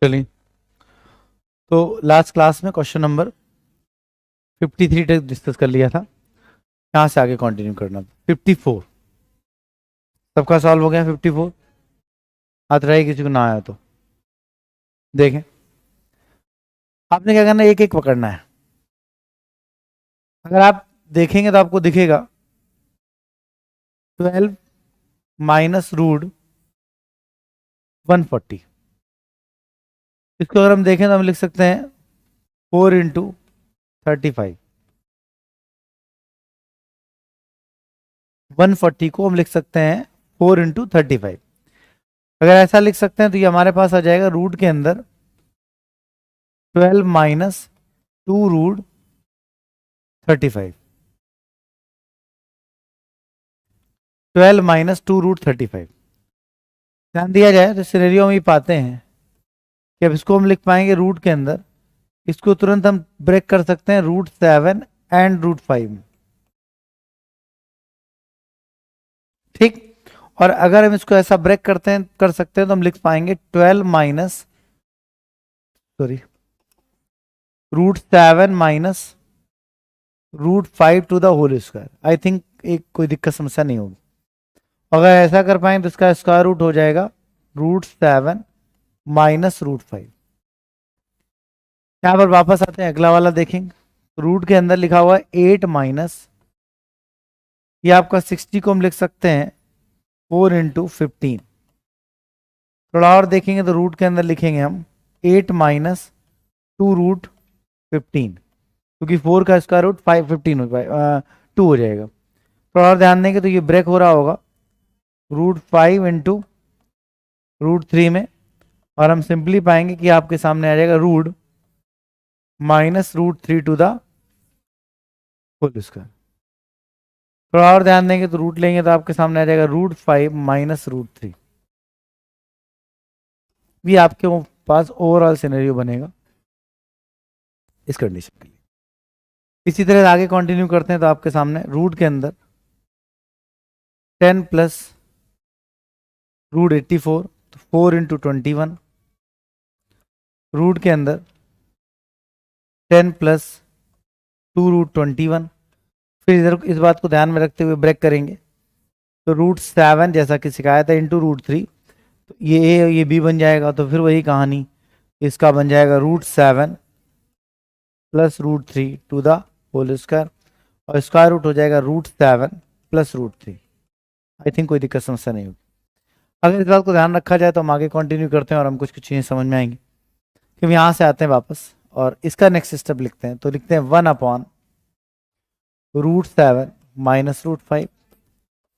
चलिए, तो last class में क्वेश्चन नंबर 53 तक डिस्कस कर लिया था। यहाँ से आगे कंटिन्यू करना। 54 सबका सॉल्व हो गया। 54 आता रहे, किसी को ना आया तो देखें। आपने क्या करना है, एक एक पकड़ना है। अगर आप देखेंगे तो आपको दिखेगा 12 माइनस रूट 140। इसको अगर हम देखें तो हम लिख सकते हैं 4 इंटू 35। 140 को हम लिख सकते हैं 4 इंटू 35। अगर ऐसा लिख सकते हैं तो ये हमारे पास आ जाएगा रूट के अंदर 12 माइनस 2 रूट 35। 12 माइनस 2 रूट 35 ध्यान दिया जाए तो सिनेरियो में ही पाते हैं कि अब इसको हम लिख पाएंगे रूट के अंदर। इसको तुरंत हम ब्रेक कर सकते हैं √7 एंड √5। ठीक। और अगर हम इसको ऐसा ब्रेक कर सकते हैं तो हम लिख पाएंगे 12 minus √7 minus √5 to the whole square. I think एक कोई दिक्कत समस्या नहीं होगी। अगर ऐसा कर पाए तो इसका स्क्वायर रूट हो जाएगा √7 माइनस √5। यहां पर वापस आते हैं, अगला वाला देखेंगे। रूट के अंदर लिखा हुआ है 8 माइनस, ये आपका 60 को हम लिख सकते हैं 4 इंटू 15। थोड़ा और देखेंगे तो रूट के अंदर लिखेंगे हम 8 माइनस 2 रूट 15, क्योंकि 4 का स्क्वायर रूट 15 हो पाए 2 हो जाएगा। थोड़ा और ध्यान देंगे तो ये ब्रेक हो रहा होगा √5 इंटू √3 में, और हम सिंपली पाएंगे कि आपके सामने आ जाएगा root minus √3 to the whole square. थोड़ा और ध्यान देंगे तो रूट लेंगे तो आपके सामने आ जाएगा √5 माइनस √3। ये आपके पास ओवरऑल सिनेरियो बनेगा इस कंडीशन के लिए। इसी तरह आगे कंटिन्यू करते हैं तो आपके सामने रूट के अंदर 10 प्लस √84, तो 4 इंटू 21। रूट के अंदर 10 प्लस 2 √21। फिर इधर इस बात को ध्यान में रखते हुए ब्रेक करेंगे तो √7 जैसा कि सिखाया था इंटू √3, तो ये ए ये बी बन जाएगा। तो फिर वही कहानी, इसका बन जाएगा √7 plus √3 to the whole square, और स्क्वायर रूट हो जाएगा √7 प्लस √3। आई थिंक कोई दिक्कत समस्या नहीं होगी। अगर इस बात को ध्यान रखा जाए तो हम आगे कंटिन्यू करते हैं और हम कुछ कुछ चीज़ें समझ में आएंगी। कि हम यहाँ से आते हैं वापस और इसका नेक्स्ट स्टेप लिखते हैं, तो लिखते हैं 1/√7 माइनस √5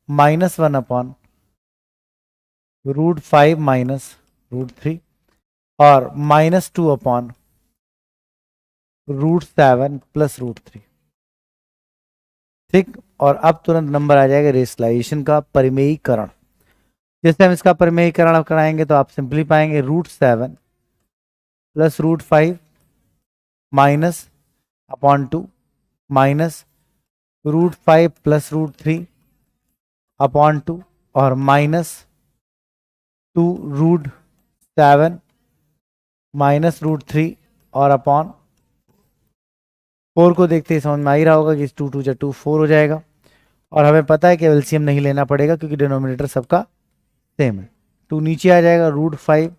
माइनस 1/√5 माइनस √3 और -2/√7 प्लस √3। ठीक। और अब तुरंत नंबर आ जाएगा रेशनलाइजेशन का परिमेयीकरण। जैसे हम इसका परिमेयीकरण कराएंगे तो आप सिंपली पाएंगे √7 प्लस √5 -/2 माइनस √5 प्लस √3/2 और -2 √7 माइनस √3 और अपॉन 4 को देखते ही समझ में आ ही रहा होगा कि 2 2 2 4 हो जाएगा। और हमें पता है कि एलसीएम नहीं लेना पड़ेगा क्योंकि डिनोमिनेटर सबका सेम है। 2 नीचे आ जाएगा √5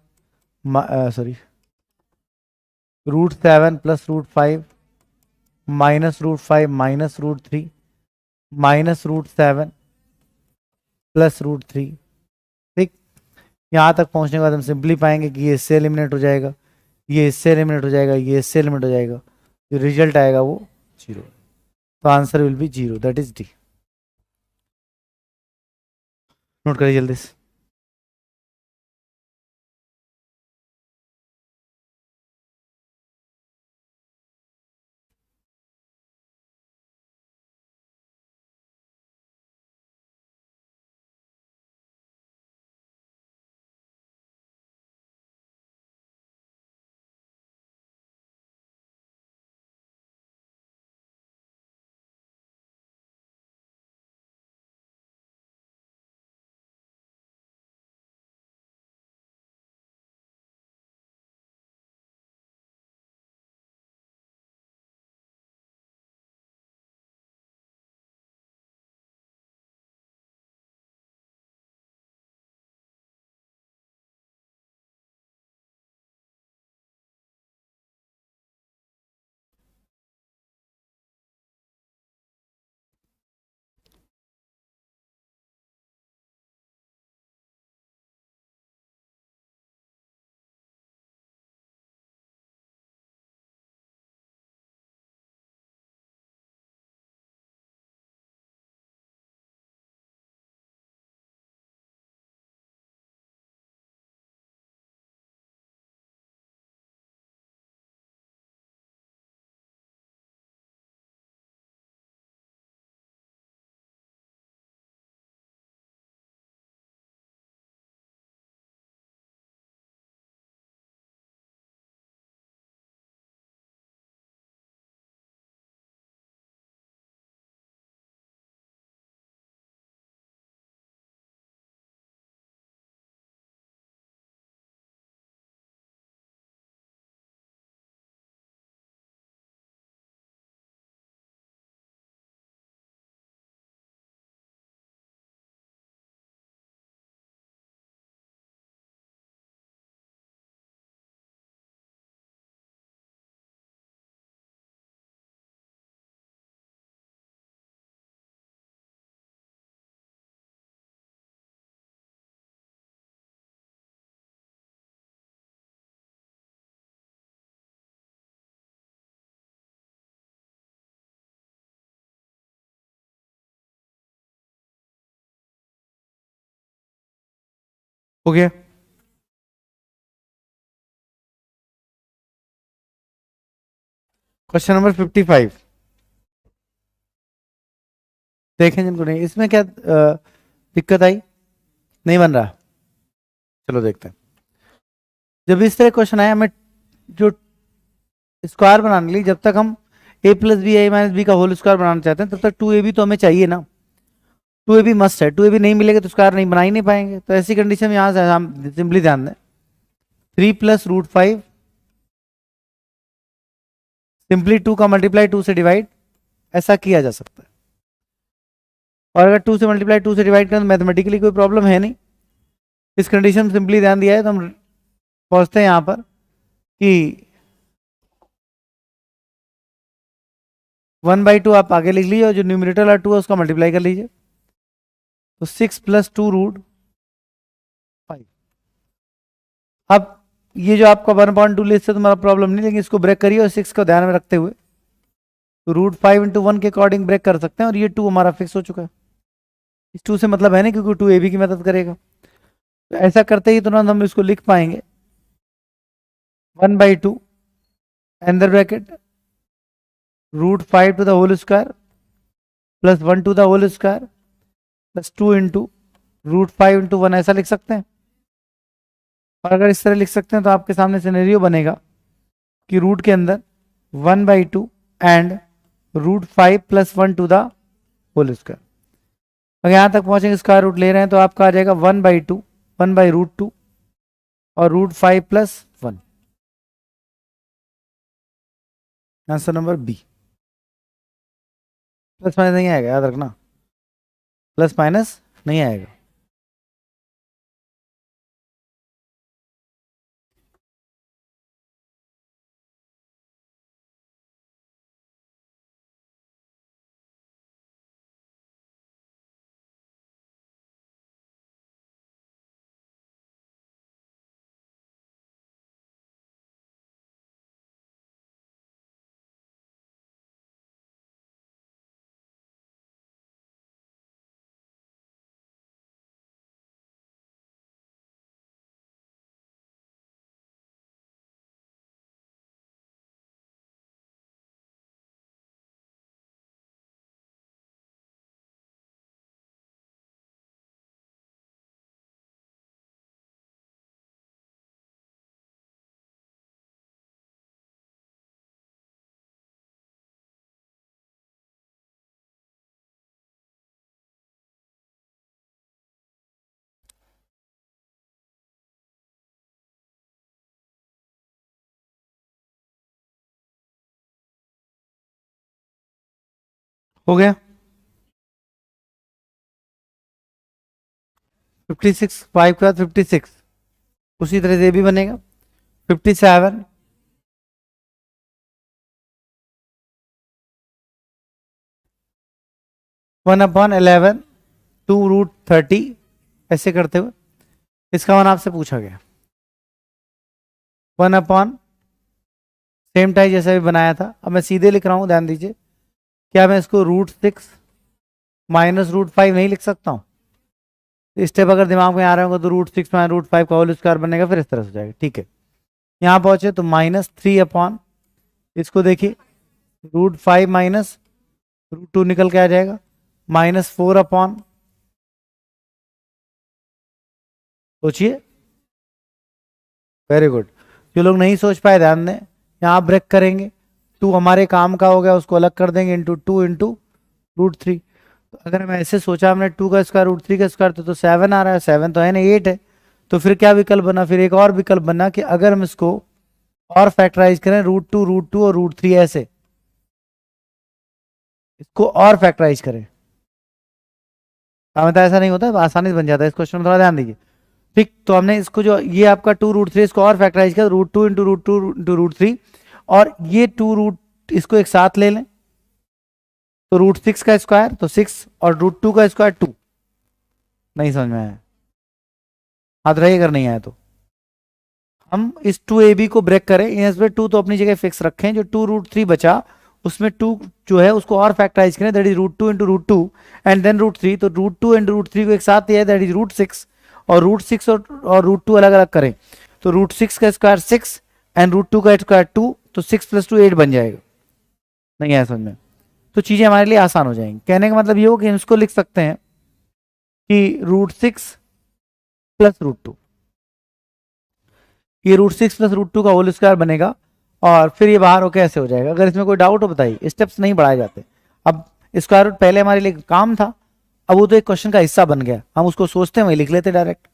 √7 plus √5 minus √5 minus √3 minus √7 plus √3। ठीक। यहाँ तक पहुँचने के बाद हम सिंपली पाएंगे कि ये इससे एलिमिनेट हो जाएगा, ये इससे एलिमिनेट हो जाएगा, ये इससे एलिमिनेट हो जाएगा। जो रिजल्ट आएगा वो 0। तो answer will be 0, that is D. Note करिए जल्दी से। हो गया। क्वेश्चन नंबर 55 देखें जिनको नहीं, इसमें क्या दिक्कत आई, नहीं बन रहा, चलो देखते हैं। जब इस तरह क्वेश्चन आया, हमें जो स्क्वायर बनाने के लिए, जब तक हम a plus B A minus B का होल स्क्वायर बनाना चाहते हैं, तब तक 2ab तो हमें चाहिए ना, 2ab मस्ट है, 2ab नहीं मिलेगा तो स्क्वायर नहीं बना ही नहीं पाएंगे। तो ऐसी कंडीशन में यहां से हम सिंपली ध्यान दें 3 प्लस रूट 5, सिंपली 2 का मल्टीप्लाई 2 से डिवाइड, ऐसा किया जा सकता है। और अगर 2 से मल्टीप्लाई 2 से डिवाइड करें तो मैथमेटिकली कोई प्रॉब्लम है नहीं। इस कंडीशन में सिंपली ध्यान दिया है तो हम पहुंचते हैं यहां पर कि 1/2 आप आगे लिख लीजिए और जो न्यूमरेटर वाला 2 है उसका मल्टीप्लाई कर लीजिए, तो 6 प्लस 2 रूट 5। अब ये जो आपका 1/2 ले इससे तुम्हारा प्रॉब्लम नहीं, लेकिन इसको ब्रेक करिए और 6 को ध्यान में रखते हुए तो रूट 5 इंटू 1 के अकॉर्डिंग ब्रेक कर सकते हैं। और ये 2 हमारा फिक्स हो चुका है, इस 2 से मतलब है नहीं क्योंकि 2ab की मदद करेगा। तो ऐसा करते ही तुरंत हम इसको लिख पाएंगे 1/2 under bracket root 5 to the whole square plus 1 to the whole square plus 2 into root 5 into 1, ऐसा लिख सकते हैं। और अगर इस तरह लिख सकते हैं तो आपके सामने सिनेरियो बनेगा कि रूट के अंदर 1/2 and root 5 plus 1 to the whole square. अगर यहां तक पहुंचेंगे स्क्वायर रूट ले रहे हैं तो आपका आ जाएगा 1/2 1/√2 और root 5 plus 1। Answer number B. Plus minus नहीं आएगा, याद रखना, प्लस माइनस नहीं आएगा। हो गया 56, 5 के बाद 56, उसी तरह से भी बनेगा 57 1/11 2 रूट 30, ऐसे करते हुए इसका मान आपसे पूछा गया 1 अपॉन सेम टाइम जैसा भी बनाया था। अब मैं सीधे लिख रहा हूं, ध्यान दीजिए, क्या मैं इसको रूट 6 माइनस रूट 5 नहीं लिख सकता हूं? स्टेप अगर दिमाग में आ रहा होगा तो रूट 6 माइनस रूट 5 का होल स्क्वायर बनेगा, फिर इस तरह से हो जाएगा। ठीक है, यहां पहुंचे तो -3 अपॉन, इसको देखिए रूट 5 माइनस रूट 2 निकल के आ जाएगा -4 अपॉन, सोचिए, वेरी गुड। जो लोग नहीं सोच पाए ध्यान दें, यहां ब्रेक करेंगे, 2 हमारे काम का हो गया, उसको अलग कर देंगे इंटू 2 इंटू रूट 3। तो अगर मैं ऐसे सोचा हमने 2 का स्क्वायर रूट 3 का स्क्वायर तो 7 आ रहा है, 7 तो है ना, 8 है। तो फिर क्या विकल्प बना, फिर एक और विकल्प बना कि अगर हम इसको और फैक्टराइज करें रूट 2 और रूट 3, ऐसे इसको और फैक्टराइज करें, मतलब ऐसा नहीं होता, आसानी से बन जाता है। इस क्वेश्चन में थोड़ा ध्यान दीजिए। ठीक, तो हमने इसको जो ये आपका 2√3 इसको और फैक्टराइज किया रूट 2 इंटू रूट 3, और ये 2 रूट इसको एक साथ ले लें तो रूट 6 का स्क्वायर तो 6 और रूट 2 का स्क्वायर 2। नहीं समझ में आया, हाथ रहिए अगर नहीं आया तो। हम इस 2ab को ब्रेक करें, इसमें 2 तो अपनी जगह फिक्स रखें, जो 2√3 बचा उसमें 2 जो है उसको और फैक्टराइज करें, that is root 2 into root 2 and then root 3। तो रूट 2 एंड रूट 3 को एक साथ दिया है, दैट इज रूट 6, और √6 और √2 अलग अलग करें तो √6 का स्क्वायर 6 एंड √2 का स्क्वायर 2, तो 6 + 2 8 बन जाएगा। नहीं आया समझ में? तो चीजें हमारे लिए आसान हो जाएंगी। कहने का मतलब ये हो कि इसको लिख सकते हैं कि √6 + √2, ये √6 + √2 का होल स्क्वायर बनेगा और फिर ये बाहर होकर ऐसे हो जाएगा। अगर इसमें कोई डाउट हो बताइए, स्टेप्स नहीं बढ़ाए जाते। अब स्क्वायर रूट पहले हमारे लिए काम था, अब वो तो एक क्वेश्चन का हिस्सा बन गया, हम उसको सोचते हैं वही लिख लेते डायरेक्ट।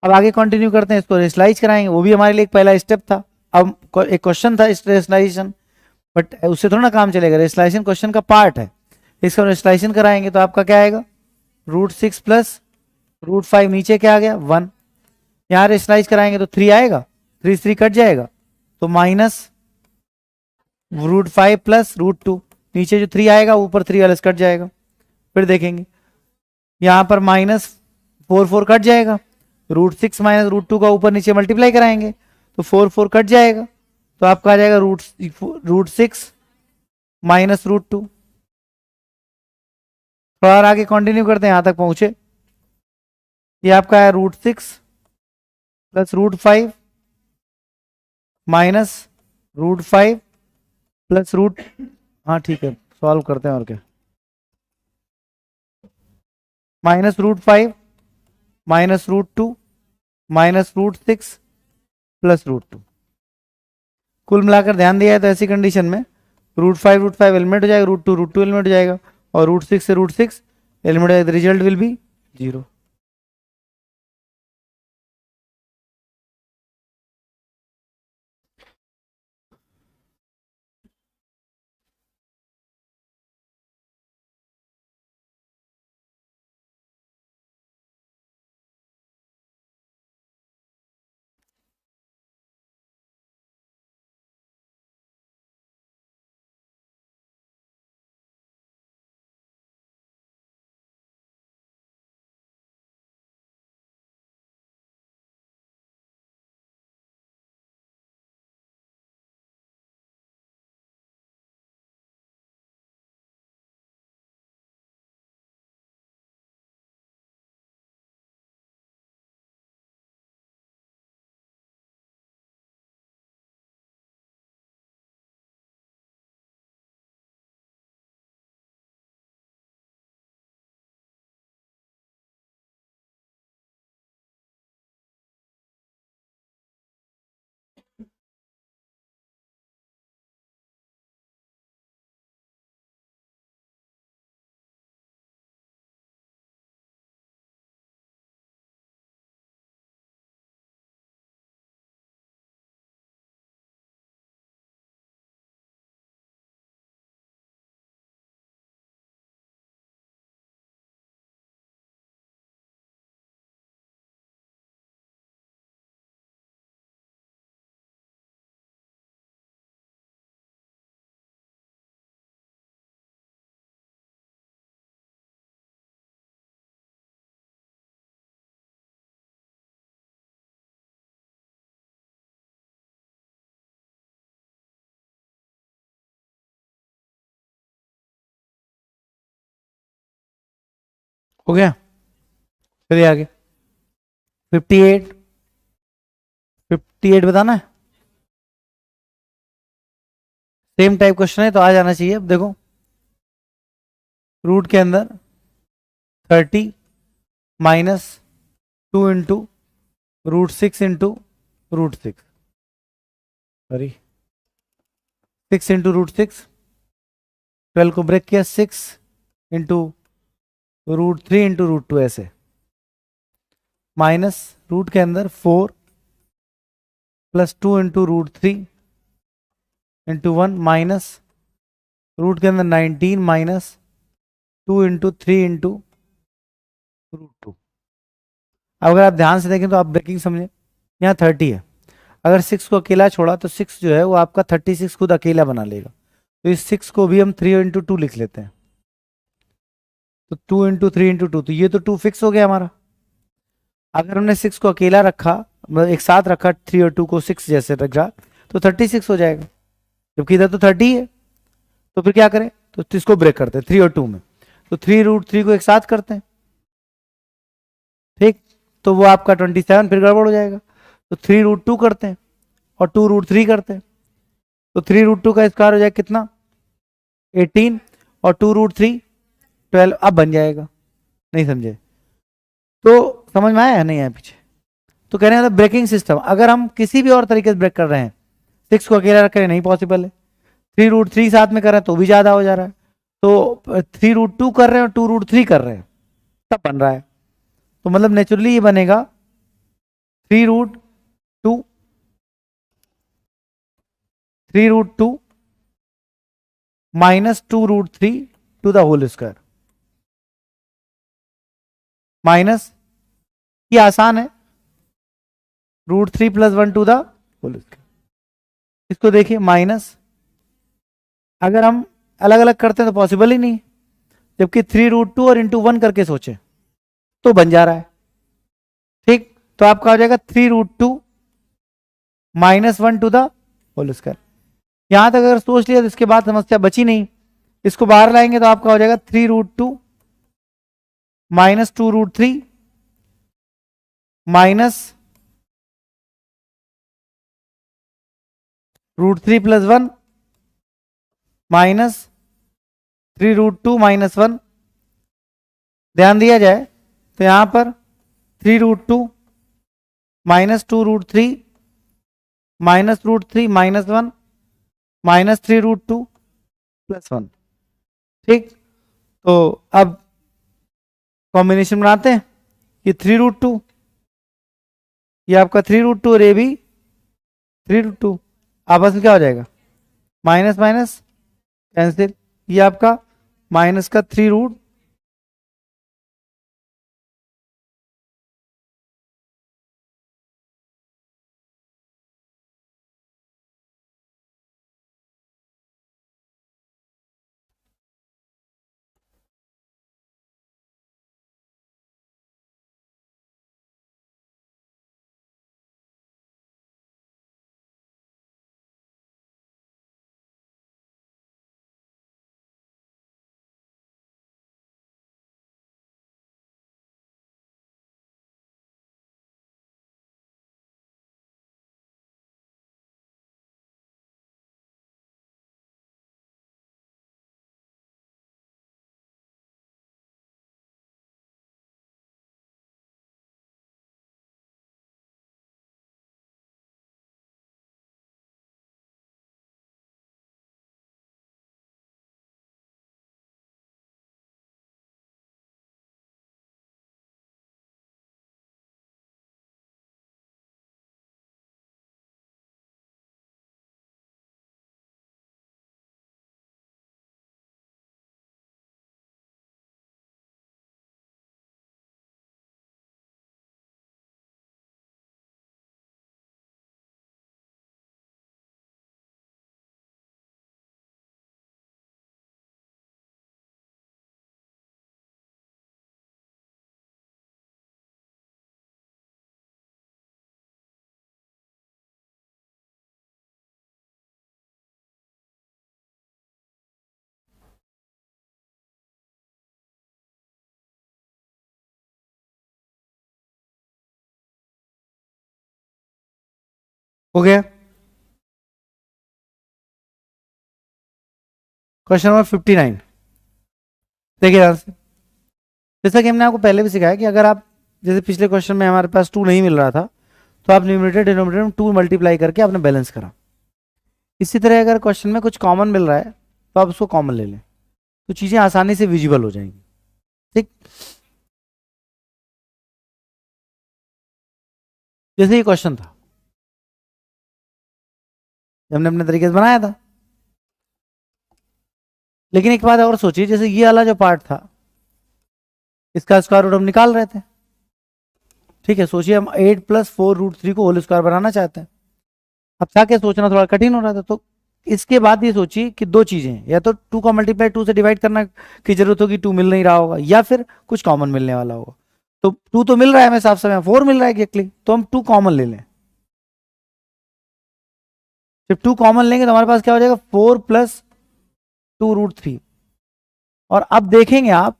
अब आगे कंटिन्यू करते हैं, इसको रेशनलाइज कराएंगे, वो भी हमारे लिए एक पहला स्टेप था। अब एक क्वेश्चन था रेशनलाइजेशन, बट उससे थोड़ा ना काम चलेगा, रेशनलाइजेशन क्वेश्चन का पार्ट है। इसको रेशनलाइजेशन कराएंगे तो आपका क्या आएगा, √6 + √5, नीचे क्या आ गया 1, यहाँ रेशनलाइज कराएंगे तो 3 आएगा, 3 3 कट जाएगा तो -√5 + √2, नीचे जो 3 आएगा ऊपर 3 वाला कट जाएगा। फिर देखेंगे यहाँ पर -4 4 कट जाएगा, √6 - √2 का ऊपर नीचे मल्टीप्लाई कराएंगे तो 4 4 कट जाएगा, तो आपका आ जाएगा √6 - √2। थोड़ा और आगे कंटिन्यू करते हैं, यहां तक पहुंचे। ये आपका है √6 + √5 -√5 + रूट, हाँ ठीक है सॉल्व करते हैं और क्या, -√5 -√2 -√6 + √2। कुल मिलाकर ध्यान दिया है तो ऐसी कंडीशन में √5 एलिमिनेट हो जाएगा, √2 एलिमिनेट हो जाएगा और √6 से √6 एलिमिनेट हो जाएगा, रिजल्ट विल बी 0। हो गया, चलिए आगे। 58 58 बताना है, सेम टाइप क्वेश्चन है तो आ जाना चाहिए। अब देखो रूट के अंदर 30 -2 इंटू √6 इंटू √6, सॉरी 6 इंटू √6, 12 को ब्रेक किया, 6 इंटू √3 इंटू √2 ऐसे, माइनस रूट के अंदर 4 + 2 इंटू √3 इंटू 1 माइनस रूट के अंदर 19 - 2 इंटू 3 इंटू √2। अब अगर आप ध्यान से देखें तो आप ब्रेकिंग समझे, यहाँ 30 है, अगर 6 को अकेला छोड़ा तो 6 जो है वो आपका 36 खुद अकेला बना लेगा, तो इस 6 को भी हम 3 इंटू 2 लिख लेते हैं, तो 2 इंटू 3 इंटू 2, तो ये तो 2 फिक्स हो गया हमारा। अगर हमने 6 को अकेला रखा, मतलब एक साथ रखा, 3 और 2 को 6 जैसे रखा, तो 36 हो जाएगा, जबकि इधर तो 30 है। तो फिर क्या करें, तो इसको ब्रेक करते हैं 3 और 2 में, तो 3 √3 को एक साथ करते हैं, ठीक। तो वो आपका 27 फिर गड़बड़ हो जाएगा। तो 3√2 करते हैं और 2√3 करते हैं, तो 3√2 का स्क्वायर हो जाएगा कितना 18 और 2√3 12। अब बन जाएगा, नहीं समझे तो समझ में आया है नहीं आया पीछे। तो कह रहे हैं ब्रेकिंग सिस्टम अगर हम किसी भी और तरीके से ब्रेक कर रहे हैं, 6 को अकेला रख कर नहीं पॉसिबल है, 3√3 साथ में कर रहे हैं तो भी ज्यादा हो जा रहा है, तो 3√2 कर रहे हैं और 2√3 कर रहे हैं तब बन रहा है। तो मतलब नेचुरली ये बनेगा 3√2 minus 2√3 to the whole square, minus ये आसान है √3 + 1 टू द होल स्क्वायर। इसको देखिए माइनस, अगर हम अलग अलग करते हैं तो पॉसिबल ही नहीं, जबकि 3√2 और इंटू 1 करके सोचे तो बन जा रहा है। ठीक, तो आपका हो जाएगा 3√2 minus 1 to the whole square. यहां तक अगर सोच लिया तो इसके बाद समस्या बची नहीं, इसको बाहर लाएंगे तो आपका हो जाएगा 3√2 माइनस 2√3 माइनस √3 + 1 माइनस 3√2 माइनस 1। ध्यान दिया जाए तो यहां पर 3√2 माइनस 2√3 माइनस √3 माइनस 1 माइनस 3√2 + 1। ठीक, तो अब कॉम्बिनेशन बनाते हैं, ये 3√2, ये आपका 3√2 और ये भी 3√2, आपस में क्या हो जाएगा माइनस माइनस कैंसिल, ये आपका माइनस का 3√, हो गया। क्वेश्चन नंबर 59 देखिए ध्यान से, जैसा कि हमने आपको पहले भी सिखाया कि अगर आप जैसे पिछले क्वेश्चन में हमारे पास 2 नहीं मिल रहा था तो आप न्यूमरेटर डिनोमिनेटर में 2 मल्टीप्लाई करके आपने बैलेंस करा। इसी तरह अगर क्वेश्चन में कुछ कॉमन मिल रहा है तो आप उसको कॉमन ले लें, तो चीजें आसानी से विजिबल हो जाएंगी। ठीक, जैसे ये क्वेश्चन था हमने अपने तरीके से बनाया था, लेकिन एक बात और सोचिए, जैसे ये वाला जो पार्ट था इसका स्क्वायर रूट हम निकाल रहे थे। ठीक है, सोचिए हम 8 + 4√3 को होल स्क्वायर बनाना चाहते हैं। अब क्या क्या सोचना थोड़ा कठिन हो रहा था, तो इसके बाद ये सोचिए कि 2 चीजें हैं, या तो 2 का मल्टीप्लाई 2 से डिवाइड करना की जरूरत होगी, 2 मिल नहीं रहा होगा, या फिर कुछ कॉमन मिलने वाला होगा। तो 2 तो मिल रहा है हमें साफ समय, 4 मिल रहा है एक्चुअली, तो हम 2 कॉमन ले लें। जब 2 कॉमन लेंगे तो हमारे पास क्या हो जाएगा 4 + 2√3। और अब देखेंगे आप,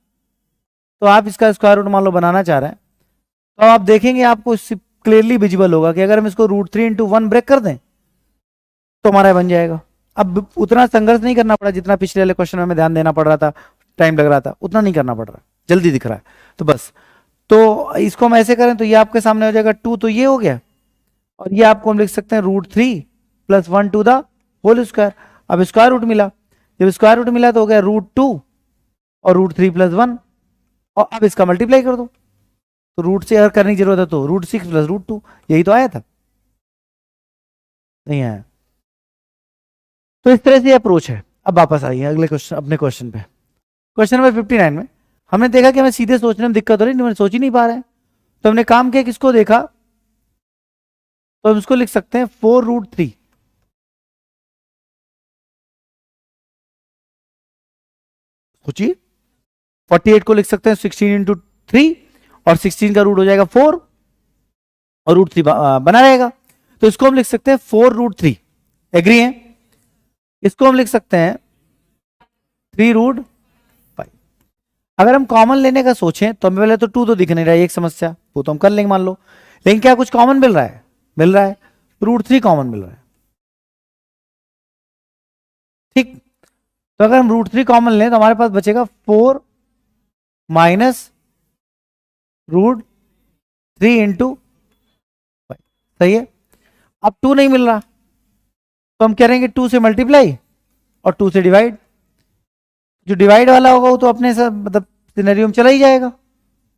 तो आप इसका स्क्वायर रूट मान लो बनाना चाह रहे हैं, तो आप देखेंगे आपको क्लियरली विजिबल होगा कि अगर हम इसको √3 × 1 ब्रेक कर दें तो हमारा बन जाएगा। अब उतना संघर्ष नहीं करना पड़ा जितना पिछले वाले क्वेश्चन में हमें ध्यान देना पड़ रहा था, टाइम लग रहा था, उतना नहीं करना पड़ रहा, जल्दी दिख रहा है। तो बस, तो इसको हम ऐसे करें तो ये आपके सामने हो जाएगा 2, तो ये हो गया, और ये आपको हम लिख सकते हैं √3 + 1 टू द होल स्क्वायर। अब स्क्वायर रूट मिला, जब स्क्वायर रूट मिला तो हो गया √2 और √3 + 1, और अब इसका मल्टीप्लाई कर दो, तो रूट से अगर करने की जरूरत है तो √6 + √2, यही तो आया था, नहीं आया। तो इस तरह से अप्रोच है। अब वापस आइए अगले क्वेश्चन, अपने क्वेश्चन पे। क्वेश्चन नंबर 59 में हमने देखा कि हमें सीधे सोचने में दिक्कत हो रही है, हमें सोच ही नहीं पा रहे हैं, तो हमने काम किया, किसको देखा, तो हम इसको लिख सकते हैं 4√3। सोचिए, 48 को लिख सकते हैं 16 × 3, और 16 का रूट हो जाएगा 4 और √3 बना रहेगा, तो इसको हम लिख सकते हैं 4√3। एग्री है? इसको हम लिख सकते हैं 3√5। अगर हम कॉमन लेने का सोचें तो हमें पहले तो 2 तो दिख नहीं रहा है, एक समस्या, वो तो हम कर लेंगे मान लो, लेकिन क्या कुछ कॉमन मिल रहा है? मिल रहा है, √3 कॉमन मिल रहा है। ठीक, तो अगर हम √3 कॉमन लें तो हमारे पास बचेगा 4 - √3 × 5। सही है। अब 2 नहीं मिल रहा तो हम करेंगे 2 से मल्टीप्लाई और 2 से डिवाइड। जो डिवाइड वाला होगा वो तो अपने से मतलब सिनेरियो में चला ही जाएगा,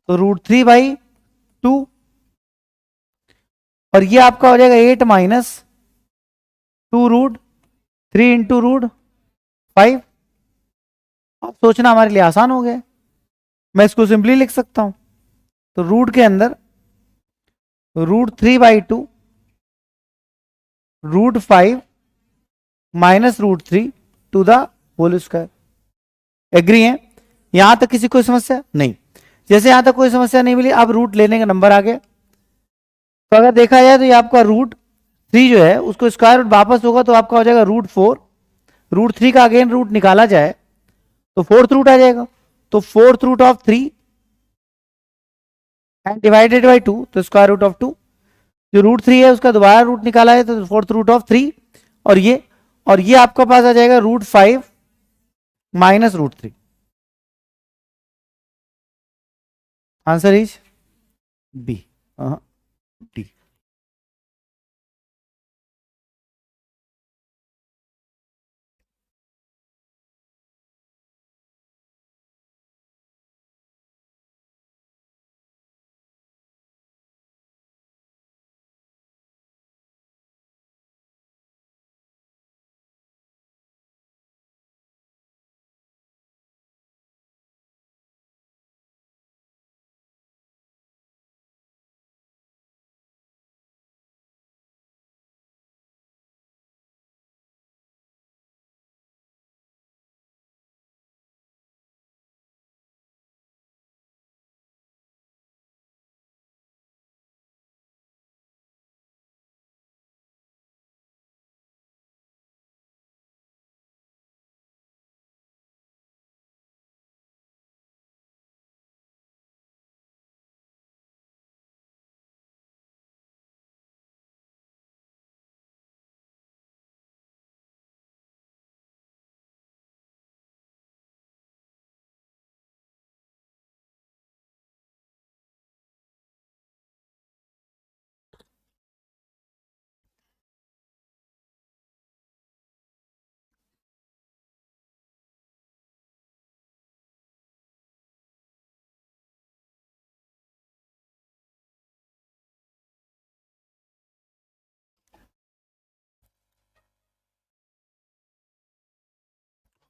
तो √3/2, और ये आपका हो जाएगा 8 - 2√3 × √5। अब सोचना हमारे लिए आसान हो गया, मैं इसको सिंपली लिख सकता हूं, तो रूट के अंदर √3/2 √5 -√3 to the whole square. Agree है? यहां तक किसी कोई समस्या नहीं? जैसे यहां तक कोई समस्या नहीं मिली, अब रूट लेने का नंबर आ गया, तो अगर देखा जाए तो ये आपका √3 जो है उसको स्क्वायर रूट वापस होगा तो आपका हो जाएगा √4। √3 का अगेन रूट निकाला जाए तो 4th रूट आ जाएगा, तो 4th root of 3 and divided by 2, तो स्क्वायर रूट ऑफ 2। जो √3 है उसका दोबारा रूट निकाला है तो 4th रूट ऑफ 3, और ये आपका पास आ जाएगा √5 -√3। Answer is B, D.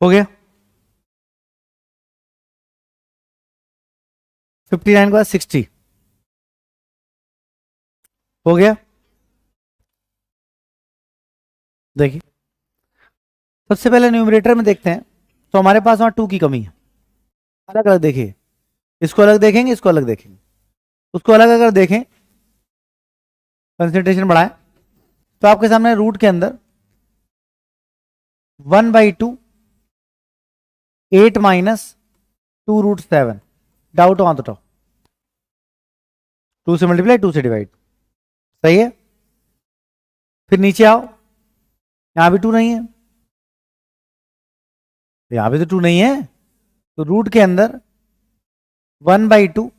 हो गया 59 के बाद 60 हो गया। देखिए सबसे पहले न्यूमरेटर में देखते हैं, तो हमारे पास वहां 2 की कमी है। अलग अलग देखिए, इसको अलग देखेंगे, इसको अलग देखेंगे, उसको अलग अगर देखें, कंसंट्रेशन बढ़ाएं, तो आपके सामने रूट के अंदर 1/2 8 - 2√7, डाउट हो तो 2 से मल्टीप्लाई, 2 से डिवाइड, सही है। फिर नीचे आओ, यहां भी 2 नहीं है, यहां भी तो 2 नहीं है, तो रूट के अंदर 1/2,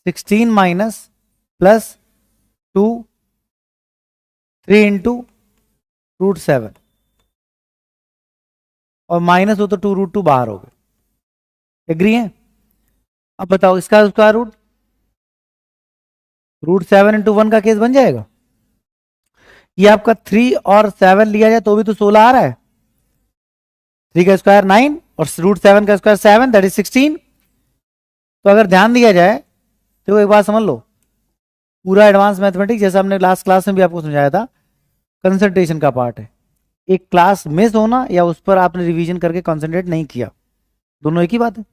16 माइनस प्लस 2, 3 इंटू √7, और माइनस हो तो 2√2 बाहर हो गए, एग्री है। अब बताओ इसका स्क्वायर रूट, √7 इंटू 1 का केस बन जाएगा। ये आपका 3 और 7 लिया जाए तो भी तो 16 आ रहा है, 3 का स्क्वायर 9 और √7 का स्क्वायर 7, दैट इज 16। तो अगर ध्यान दिया जाए तो एक बात समझ लो, पूरा एडवांस मैथमेटिक्स जैसा हमने लास्ट क्लास में भी आपको समझाया था, कंसंट्रेशन का पार्ट है। एक क्लास मिस होना या उस पर आपने रिवीजन करके कंसंट्रेट नहीं किया, दोनों एक ही बात है।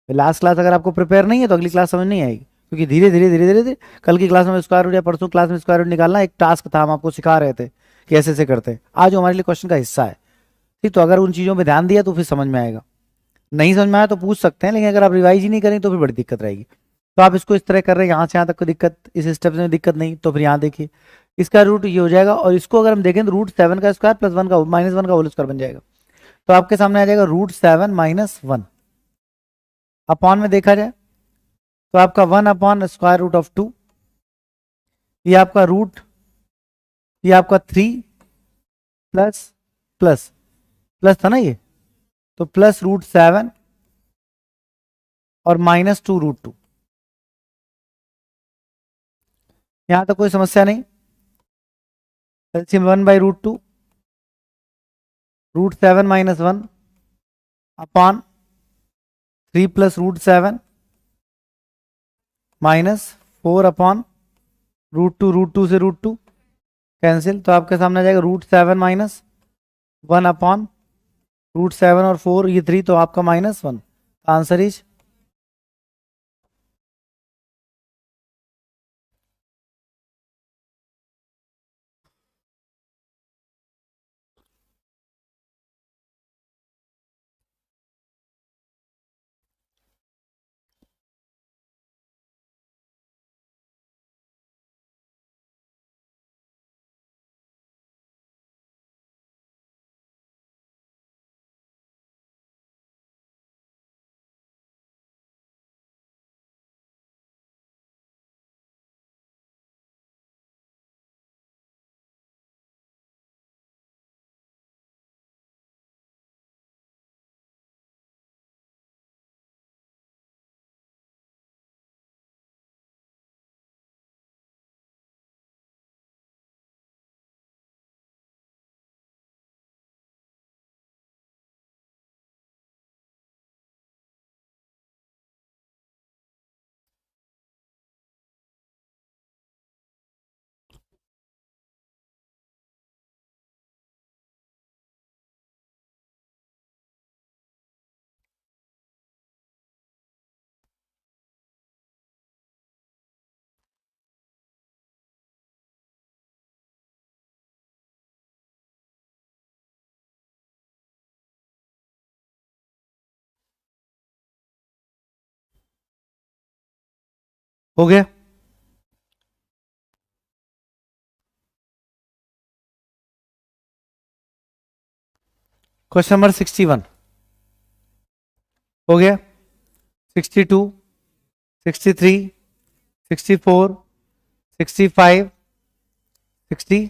लास्ट क्लास अगर आपको प्रिपेयर नहीं है तो अगली क्लास समझ नहीं आएगी, क्योंकि धीरे धीरे धीरे धीरे धीरे कल की क्लास में स्क्वायर रूट या परसों क्लास में स्क्वायर रूट निकालना एक टास्क था, हम आपको सिखा रहे थे कि ऐसे ऐसे करते हैं, आज हमारे लिए क्वेश्चन का हिस्सा है। ठीक, तो अगर उन चीज़ों पर ध्यान दिया तो फिर समझ में आएगा, नहीं समझ में आया तो पूछ सकते हैं, लेकिन अगर आप रिवाइज ही नहीं करें तो फिर बड़ी दिक्कत रहेगी। तो आप इसको इस तरह कर रहे हैं, यहाँ से यहाँ तक कोई दिक्कत, इस स्टेप में दिक्कत नहीं, तो फिर यहाँ देखिए इसका रूट ये हो जाएगा, और इसको अगर हम देखें तो √7 का स्क्वायर प्लस 1 का -1 का होल स्क्वायर बन जाएगा। तो आपके सामने आ जाएगा √7 - 1 अपॉन में देखा जाए तो आपका 1 अपॉन स्क्वायर रूट ऑफ 2, ये आपका रूट, ये आपका 3 प्लस प्लस प्लस था ना ये, तो प्लस √7 और -2√2। यहां तक कोई समस्या नहीं। एलसीएम 1/√2, √7 - 1 अपॉन 3 प्लस √7 -4 अपॉन √2 से √2 कैंसिल, तो आपके सामने आ जाएगा √7 - 1 अपॉन √7 और 4, ये 3, तो आपका -1। आंसर इज हो गया। क्वेश्चन नंबर 61 हो गया। 62, 63, 64, 65, 60,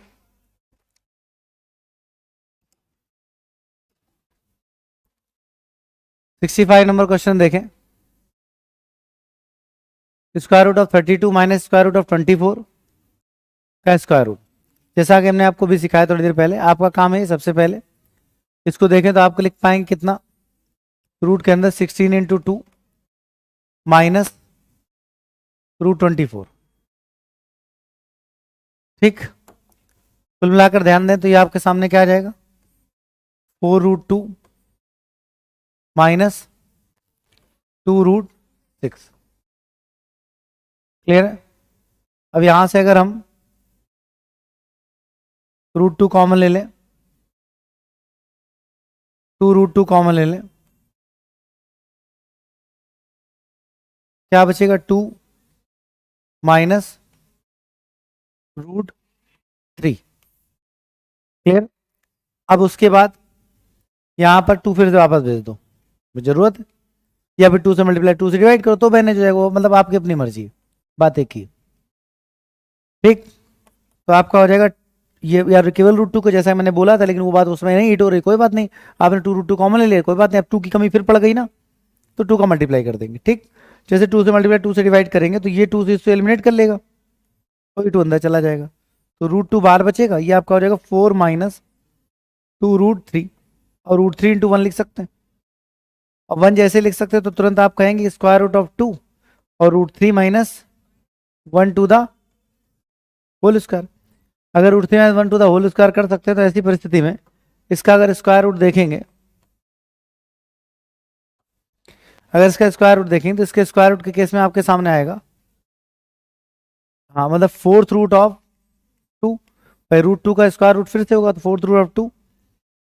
65 नंबर क्वेश्चन देखें। Square root of 32 minus square root of 24 का स्क्वायर रूट, जैसा कि हमने आपको भी सिखाया थोड़ी देर पहले, आपका काम है सबसे पहले इसको देखें तो आपको लिख पाएंगे कितना, रूट के अंदर 16 इंटू 2 माइनस √24। ठीक, कुल मिलाकर ध्यान दें तो ये आपके सामने क्या आ जाएगा, 4√2 माइनस 2√6। क्लियर है। अब यहां से अगर हम √2 कॉमन ले लें, 2√2 कॉमन ले लें, क्या बचेगा, 2 माइनस √3। क्लियर? अब उसके बाद यहां पर 2 फिर से वापस भेज दो, जरूरत है, या फिर 2 से मल्टीप्लाई 2 से डिवाइड करो तो मैनेज हो जाएगा वो, मतलब आपकी अपनी मर्जी, बात एक ही। ठीक, तो आपका हो जाएगा ये यार केवल √2 को जैसा मैंने बोला था, लेकिन वो बात उसमें नहीं हिट हो रही, कोई बात नहीं, आपने 2 √2 कॉमन ले लिया, कोई बात नहीं, अब 2 की कमी फिर पड़ गई ना, तो 2 का मल्टीप्लाई कर देंगे। ठीक, जैसे 2 से मल्टीप्लाई 2 से डिवाइड करेंगे तो ये 2 से इसको एलिमिनेट कर लेगा, तो ये 2 अंदर चला जाएगा, तो √2 बाहर बचेगा, ये आपका हो जाएगा 4 माइनस 2√3, और √3 इंटू 1 लिख सकते हैं, और 1 जैसे लिख सकते हैं तो तुरंत आप कहेंगे स्क्वायर रूट ऑफ 2 और √3 minus 1 to the whole square. अगर √3 minus 1 to the whole square कर सकते हैं तो ऐसी परिस्थिति में इसका अगर स्क्वायर रूट देखेंगे, अगर इसका स्क्वायर रूट देखेंगे तो इसके स्क्वायर रूट के केस में आपके सामने आएगा, हाँ मतलब 4th रूट ऑफ 2, भाई √2 का स्क्वायर रूट फिर से होगा तो 4th रूट ऑफ 2,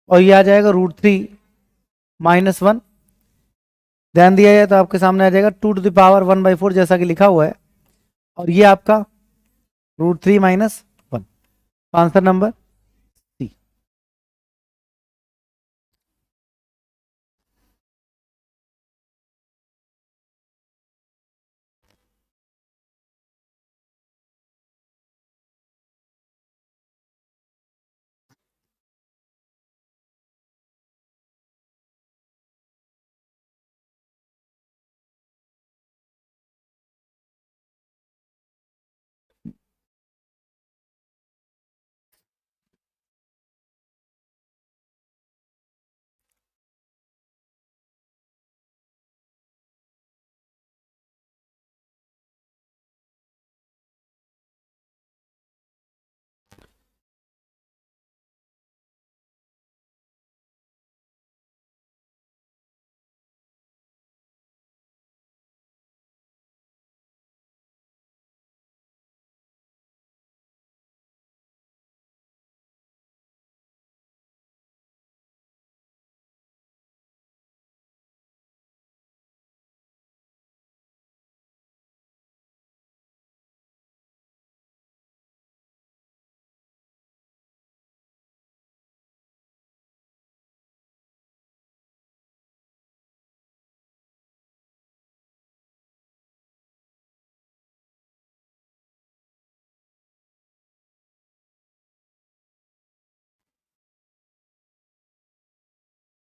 और ये आ जाएगा √3 माइनस 1, ध्यान दिया जाए तो आपके सामने आ जाएगा 2 टू द पावर 1/4 जैसा कि लिखा हुआ है, और ये आपका √3 माइनस 1, आंसर नंबर सी।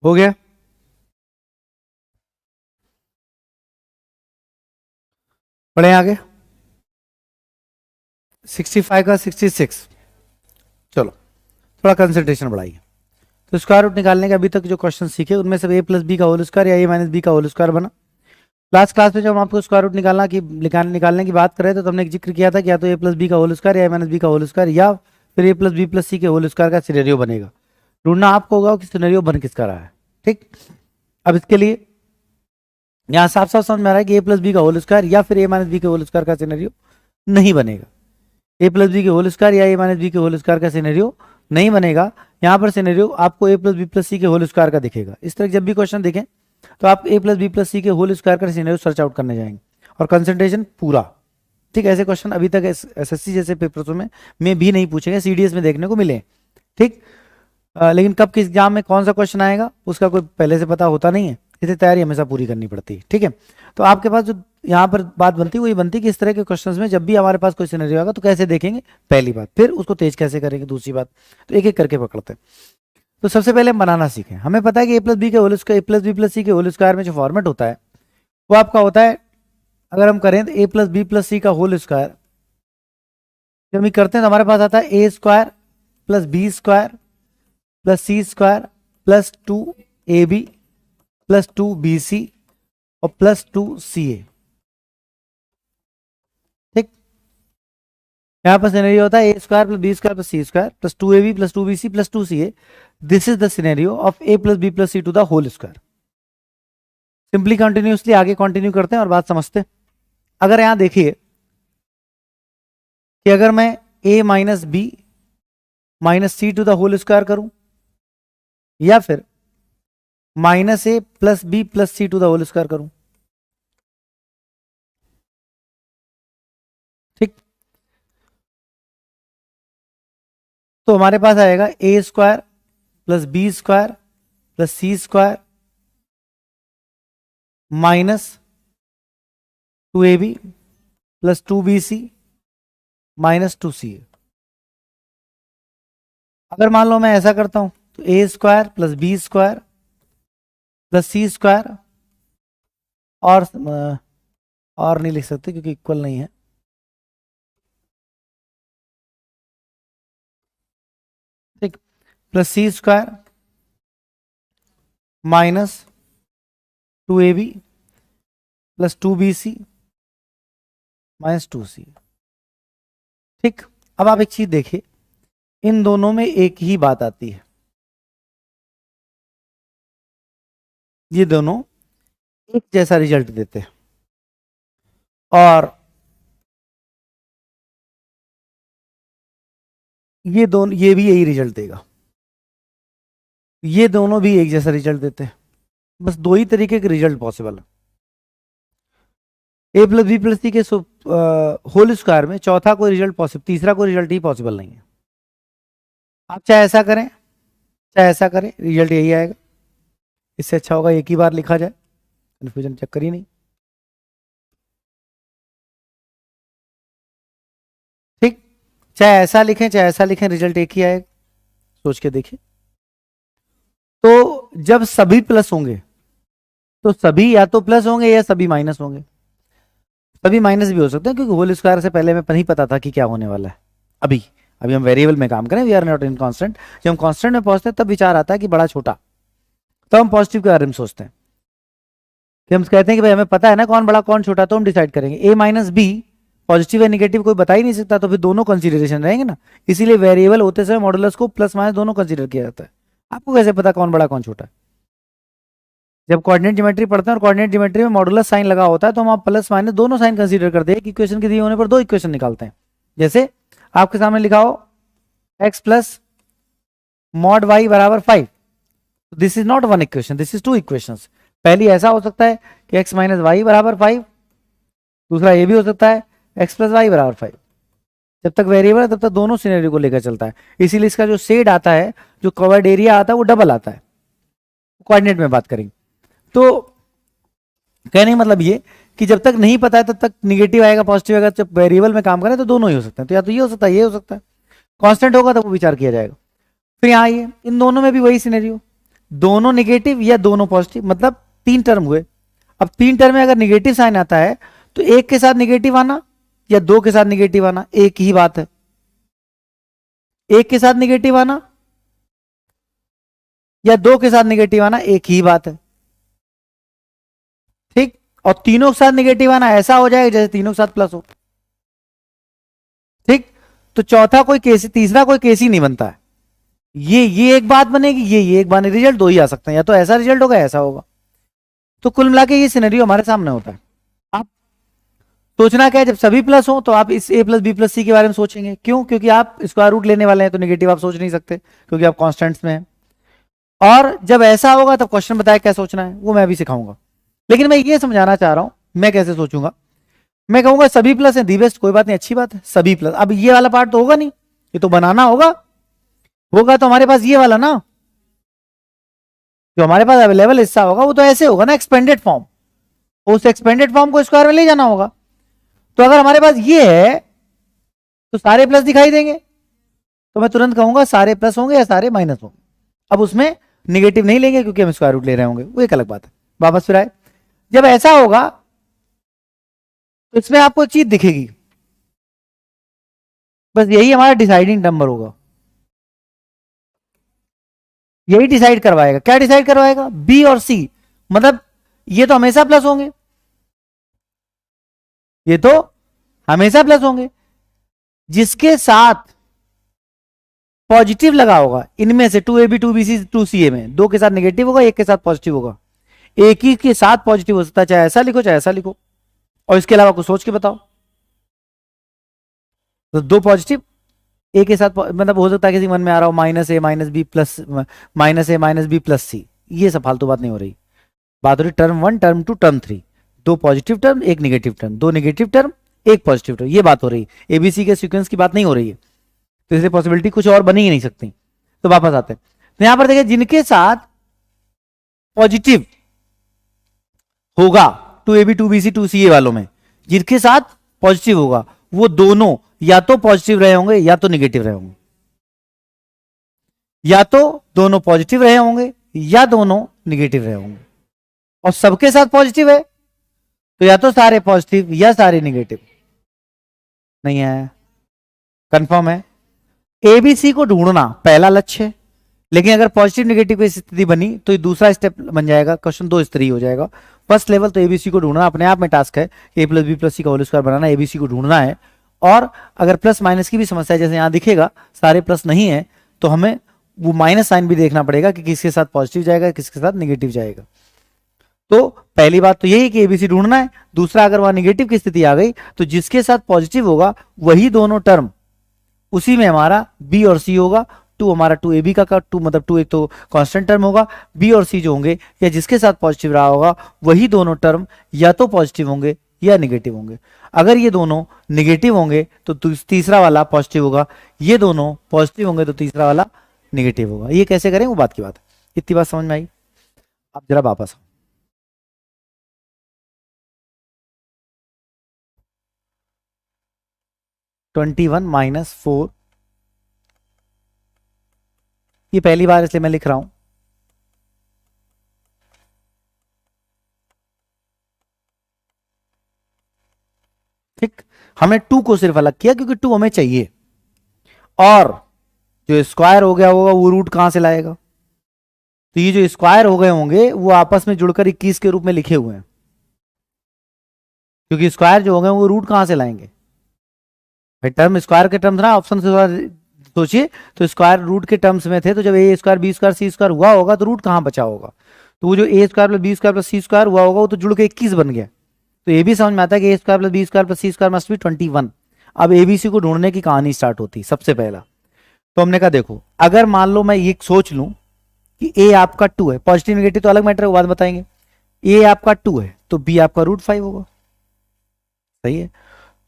हो गया, बढ़े आगे 65 का 66, चलो थोड़ा कंसंट्रेशन बढ़ाइए। तो स्क्वायर रूट निकालने के अभी तक जो क्वेश्चन सीखे उनमें से a प्लस बी का होल स्क्वायर या a माइनस बी का होल स्क्वायर बना। लास्ट क्लास में जब हम आपको स्क्वायर रूट निकालने की बात करें तो हमने एक जिक्र किया था कि या तो a प्लस बी का होल स्क्वायर या a माइनस बी का होल स्क्वायर या फिर a plus B plus C के होल स्क्वायर का सिनेरियो बनेगा। ढूंढना आपको होगा कि सिनेरियो बन किसका रहा है। ठीक, अब इसके लिए यहाँ साफ साफ समझ में आ रहा है कि a प्लस बी का होल स्क्वायर या फिर a माइनस बी के होल स्क्वायर का सिनेरियो नहीं बनेगा। a प्लस बी के होल स्क्वायर या a माइनस बी के होल स्क्वायर का सिनेरियो नहीं बनेगा। यहाँ पर सिनेरियो आपको a plus B plus C के होल स्क्वायर का दिखेगा। इस तरह जब भी क्वेश्चन दिखें तो आप a plus B plus C के होल स्क्वायर का सिनेरियो सर्च आउट करने जाएंगे और कंसंट्रेशन पूरा। ठीक, ऐसे क्वेश्चन अभी तक एसएससी जैसे पेपर्स में भी नहीं पूछे गए, सीडीएस में देखने को मिले। ठीक, लेकिन कब किस एग्जाम में कौन सा क्वेश्चन आएगा उसका कोई पहले से पता होता नहीं है, इसलिए तैयारी हमेशा पूरी करनी पड़ती है। ठीक है, तो आपके पास जो यहाँ पर बात बनती है वही बनती है कि इस तरह के क्वेश्चंस में जब भी हमारे पास कोई सिनेरियो आएगा तो कैसे देखेंगे, पहली बात, फिर उसको तेज कैसे करेंगे, दूसरी बात, तो एक एक करके पकड़ते हैं। तो सबसे पहले हम बनाना सीखें। हमें पता है कि a प्लस बी के whole square, a plus B plus C के होल स्क्वायर में जो फॉर्मेट होता है वो आपका होता है, अगर हम करें तो a प्लस बी प्लस सी का होल स्क्वायर जब हम करते हैं तो हमारे पास आता है a square plus B square plus C square plus 2ab plus 2bc और प्लस 2ca। ठीक, यहां पर सिनेरियो होता है a square plus B square plus C square plus 2ab plus 2bc plus 2ca। This is the scenario of a plus B plus C to the whole square. Simply continuously आगे continue करते हैं और बात समझते हैं। अगर यहां देखिए कि अगर मैं a minus B minus C to the whole square करूं या फिर minus a plus B plus C to the whole square करूं, तो हमारे पास आएगा A square plus B square plus C square minus 2ab plus 2bc minus 2ca। अगर मान लो मैं ऐसा करता हूं तो A square plus B square plus C square और नहीं लिख सकते क्योंकि इक्वल नहीं है, ठीक, plus C square minus 2ab plus 2bc minus 2c। ठीक, अब आप एक चीज देखिए, इन दोनों में एक ही बात आती है, ये दोनों एक जैसा रिजल्ट देते हैं और ये भी यही रिजल्ट देगा, ये दोनों भी एक जैसा रिजल्ट देते हैं। बस दो ही तरीके के रिजल्ट पॉसिबल है, ए प्लस बी प्लस सी के होल स्क्वायर में चौथा कोई रिजल्ट पॉसिबल, तीसरा कोई रिजल्ट ही पॉसिबल नहीं है। आप चाहे ऐसा करें चाहे ऐसा करें, रिजल्ट यही आएगा। इससे अच्छा होगा एक ही बार लिखा जाए, कन्फ्यूजन चक्कर ही नहीं। ठीक, चाहे ऐसा लिखें चाहे ऐसा लिखें, रिजल्ट एक ही आएगा, सोच के देखिए। तो जब सभी प्लस होंगे तो सभी या तो प्लस होंगे या सभी माइनस होंगे, सभी माइनस भी हो सकते हैं क्योंकि होल स्क्वायर से पहले में नहीं पता था कि क्या होने वाला है। अभी हम वेरिएबल में काम करें, we are not in constant. जब हम कांस्टेंट में पहुंचते हैं तब विचार आता है कि बड़ा छोटा, तो हम पॉजिटिव के बारे में सोचते हैं कि हम कहते हैं कि भाई हमें पता है ना कौन बड़ा कौन छोटा, तो हम डिसाइड करेंगे ए माइनस बी पॉजिटिव या निगेटिव कोई बता ही नहीं सकता, तो फिर दोनों कंसीडरेशन रहेंगे ना। इसीलिए वेरिएबल होते समय मॉडुलस को प्लस माइनस दोनों कंसीडर किया जाता है। आपको कैसे पता कौन बड़ा कौन छोटा है? जब कोऑर्डिनेट ज्योमेट्री पढ़ते हैं और कोऑर्डिनेट ज्योमेट्री में मॉडुलस साइन लगा होता है तो हम आप प्लस माइनस दोनों साइन कंसीडर करते हैं। एक इक्वेशन के दिए होने पर दो इक्वेशन निकालते हैं। जैसे आपके सामने लिखा हो x प्लस मॉड y बराबर 5, this is not one equation, this is two equations. पहली ऐसा हो सकता है कि x माइनस वाई बराबर 5, दूसरा ये भी हो सकता है x प्लस वाई बराबर 5। जब तक वेरिएबल है तब तक दोनों सिनेरियो को लेकर चलता है, इसीलिए इसका जो शेड आता है, जो कवर्ड एरिया आता है, वो डबल आता है। कोऑर्डिनेट में बात करेंगे तो कहने का मतलब ये कि जब तक नहीं पता है तब तक निगेटिव आएगा पॉजिटिव आएगा। जब वेरिएबल में काम करें तो दोनों ही हो सकते हैं, तो या तो ये हो सकता है ये हो सकता है। कांस्टेंट होगा तो वो विचार किया जाएगा। फिर यहाँ आइए, इन दोनों में भी वही सिनेरियो, दोनों निगेटिव या दोनों पॉजिटिव, मतलब तीन टर्म हुए। अब तीन टर्म में अगर निगेटिव साइन आता है तो एक के साथ निगेटिव आना या दो के साथ निगेटिव आना एक ही बात है। एक के साथ निगेटिव आना या दो के साथ निगेटिव आना एक ही बात है, ठीक। और तीनों के साथ निगेटिव आना ऐसा हो जाएगा जैसे तीनों के साथ प्लस हो, ठीक। तो चौथा कोई केस, तीसरा कोई केस ही नहीं बनता है। ये एक बात बनेगी, ये एक बात, रिजल्ट दो ही आ सकते हैं, या तो ऐसा रिजल्ट होगा ऐसा होगा। तो कुल मिला के ये सिनेरियो हमारे सामने होता है। आप सोचना क्या है, जब सभी प्लस हो तो आप इस ए प्लस बी प्लस सी के बारे में सोचेंगे। क्यों? क्योंकि आप स्क्वायर रूट लेने वाले हैं तो निगेटिव आप सोच नहीं सकते क्योंकि आप कॉन्स्टेंट्स में हैं। और जब ऐसा होगा तब क्वेश्चन बताया क्या सोचना है, वो मैं भी सिखाऊंगा। लेकिन मैं ये समझाना चाह रहा हूं मैं कैसे सोचूंगा। मैं कहूंगा सभी प्लस है दी बेस्ट, कोई बात नहीं, अच्छी बात है, सभी प्लस। अब ये वाला पार्ट तो होगा नहीं, ये तो बनाना होगा। होगा तो हमारे पास ये वाला ना, जो हमारे पास अवेलेबल हिस्सा होगा वो तो ऐसे होगा ना, एक्सपेंडेड फॉर्म। उस एक्सपेंडेड फॉर्म को स्क्वायर में ले जाना होगा। तो अगर हमारे पास ये है तो सारे प्लस दिखाई देंगे, तो मैं तुरंत कहूंगा सारे प्लस होंगे या सारे माइनस होंगे। अब उसमें निगेटिव नहीं लेंगे क्योंकि हम स्क्वायर रूट ले रहे होंगे, वो एक अलग बात है। वापस फिर आए, जब ऐसा होगा तो इसमें आपको एक चीज दिखेगी, बस यही हमारा डिसाइडिंग नंबर होगा, यही डिसाइड करवाएगा। क्या डिसाइड करवाएगा? बी और सी, मतलब ये तो हमेशा प्लस होंगे, ये तो हमेशा प्लस होंगे। जिसके साथ पॉजिटिव लगा होगा इनमें से 2ab 2bc 2ca में, दो के साथ नेगेटिव होगा एक के साथ पॉजिटिव होगा। एक ही के साथ पॉजिटिव हो सकता है, चाहे ऐसा लिखो चाहे ऐसा लिखो, और इसके अलावा कुछ सोच के बताओ। तो दो पॉजिटिव ए के साथ, मतलब हो सकता है किसी मन में आ रहा हो माइनस ए माइनस बी प्लस माइनस ए माइनस बी प्लस सी, ये सब फालतू बात नहीं हो रही। बात हो रही टर्म 1 टर्म 2 टर्म 3, दो पॉजिटिव टर्म एक नेगेटिव टर्म, दो नेगेटिव टर्म एक पॉजिटिव टर्म, ये बात हो रही है। एबीसी के सीक्वेंस की बात नहीं हो रही है। तो इसलिए पॉसिबिलिटी कुछ और बनी ही नहीं सकती। तो वापस आते हैं, तो यहां पर देखिए जिनके साथ पॉजिटिव होगा 2AB 2BC 2CA वालों में, जिनके साथ पॉजिटिव होगा वो दोनों या तो पॉजिटिव रहे होंगे या तो निगेटिव रहे होंगे, या तो दोनों पॉजिटिव रहे होंगे या दोनों निगेटिव रहे होंगे। और सबके साथ पॉजिटिव है तो या तो सारे पॉजिटिव या सारे निगेटिव। नहीं है, कंफर्म है। एबीसी को ढूंढना पहला लक्ष्य है, लेकिन अगर पॉजिटिव निगेटिव की स्थिति बनी तो ये दूसरा स्टेप बन जाएगा, क्वेश्चन 2 स्तरीय हो जाएगा। फर्स्ट लेवल तो एबीसी को ढूंढना अपने आप में टास्क है, ए प्लस बी प्लस सी का होल स्क्वायर बनाना, एबीसी को ढूंढना है। और अगर प्लस माइनस की भी समस्या है, जैसे यहां दिखेगा सारे प्लस नहीं है, तो हमें वो माइनस साइन भी देखना पड़ेगा कि किसके साथ पॉजिटिव जाएगा किसके साथ निगेटिव जाएगा। तो पहली बात तो यही कि एबीसी ढूंढना है। दूसरा, अगर वहां निगेटिव की स्थिति आ गई तो जिसके साथ पॉजिटिव होगा वही दोनों टर्म, उसी में हमारा बी और सी होगा। 2 हमारा 2AB का 2 मतलब 2 एक तो कांस्टेंट टर्म होगा, बी और सी जो होंगे या जिसके साथ पॉजिटिव रहा होगा वही दोनों टर्म या तो पॉजिटिव होंगे या निगेटिव होंगे। अगर ये दोनों निगेटिव होंगे तो तीसरा वाला पॉजिटिव होगा, ये दोनों पॉजिटिव होंगे तो तीसरा वाला निगेटिव होगा। ये कैसे करें वो बात की बात है। इतनी बात समझ में आई? अब जरा वापस 21 माइनस 4, ये पहली बार इसलिए मैं लिख रहा हूं। ठीक, हमने 2 को सिर्फ अलग किया क्योंकि 2 हमें चाहिए, और जो स्क्वायर हो गया होगा वो रूट कहां से लाएगा? तो ये जो स्क्वायर हो गए होंगे वो आपस में जुड़कर 21 के रूप में लिखे हुए हैं, क्योंकि स्क्वायर जो हो गए वो रूट कहां से लाएंगे भाई? टर्म स्क्वायर के टर्म्स ना, ऑप्शन से सोचिए तो स्क्वायर रूट के टर्म्स में थे, तो जब ए स्क्वायर बी स्क्वायर सी स्क्वायर हुआ होगा तो रूट कहां बचा होगा? तो वो जो A square plus B square plus C square हुआ होगा वो तो जुड़ के 21 बन गया। तो ये भी समझ में आता है कि A square plus B square plus C square must be 21। अब एबीसी को ढूंढने की कहानी स्टार्ट होती सबसे पहला। तो हमने कहा देखो, अगर मान लो मैं ये सोच लूं कि ए आपका 2 है, पॉजिटिव निगेटिव तो अलग मैटर है, वो बात बताएंगे। ए आपका 2 है तो बी आपका √5 होगा, सही है।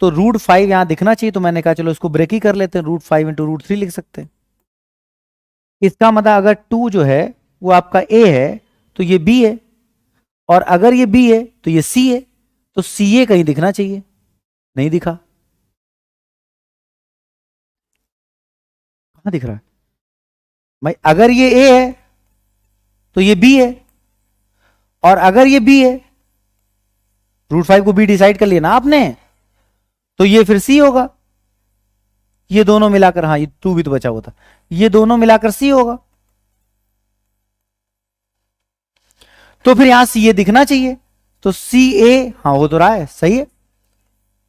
तो √5 यहां दिखना चाहिए, तो मैंने कहा चलो इसको ब्रेक ही कर लेते हैं, √5 इंटू √3 लिख सकते हैं। इसका मतलब अगर 2 जो है वो आपका ए है तो ये बी है, और अगर ये बी है तो ये सी है, तो सी ए कहीं दिखना चाहिए, नहीं दिखा। कहां दिख रहा है भाई? अगर ये ए है तो ये बी है, और अगर ये बी है, √5 को बी डिसाइड कर लिया ना आपने, तो ये फिर सी होगा। ये दोनों मिलाकर, हाँ ये 2 भी तो बचा हुआ था, ये दोनों मिलाकर सी होगा। तो फिर यहां सी ए दिखना चाहिए, तो सी ए हाँ हो तो रहा है, सही है।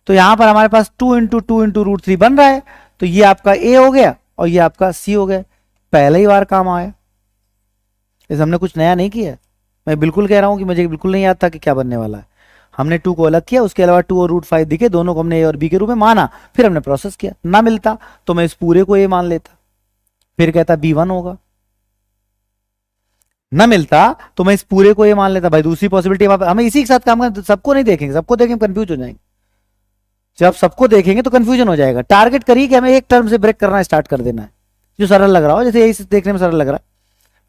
तो यहां पर हमारे पास 2 इंटू 2 इंटू √3 बन रहा है, तो ये आपका ए हो गया और ये आपका सी हो गया। पहले ही बार काम आया, इस हमने कुछ नया नहीं किया। मैं बिल्कुल कह रहा हूं कि मुझे बिल्कुल नहीं याद था कि क्या बनने वाला है। हमने 2 को अलग किया, उसके अलावा 2 और √5 दिखे, दोनों को हमने ए और बी के रूप में माना, फिर हमने प्रोसेस किया। ना मिलता तो मैं इस पूरे को ए मान लेता, फिर कहता B1 होगा। ना मिलता तो मैं इस पूरे को ए मान लेता। भाई दूसरी पॉसिबिलिटी हमें इसी के साथ काम करना, सबको नहीं देखेंगे, सबको देखेंगे कंफ्यूज हो जाएंगे। जब सबको देखेंगे तो कंफ्यूजन हो जाएगा। टारगेट करिए कि हमें एक टर्म से ब्रेक करना स्टार्ट कर देना है, जो सरल लग रहा हो। जैसे यही देखने में सरल लग रहा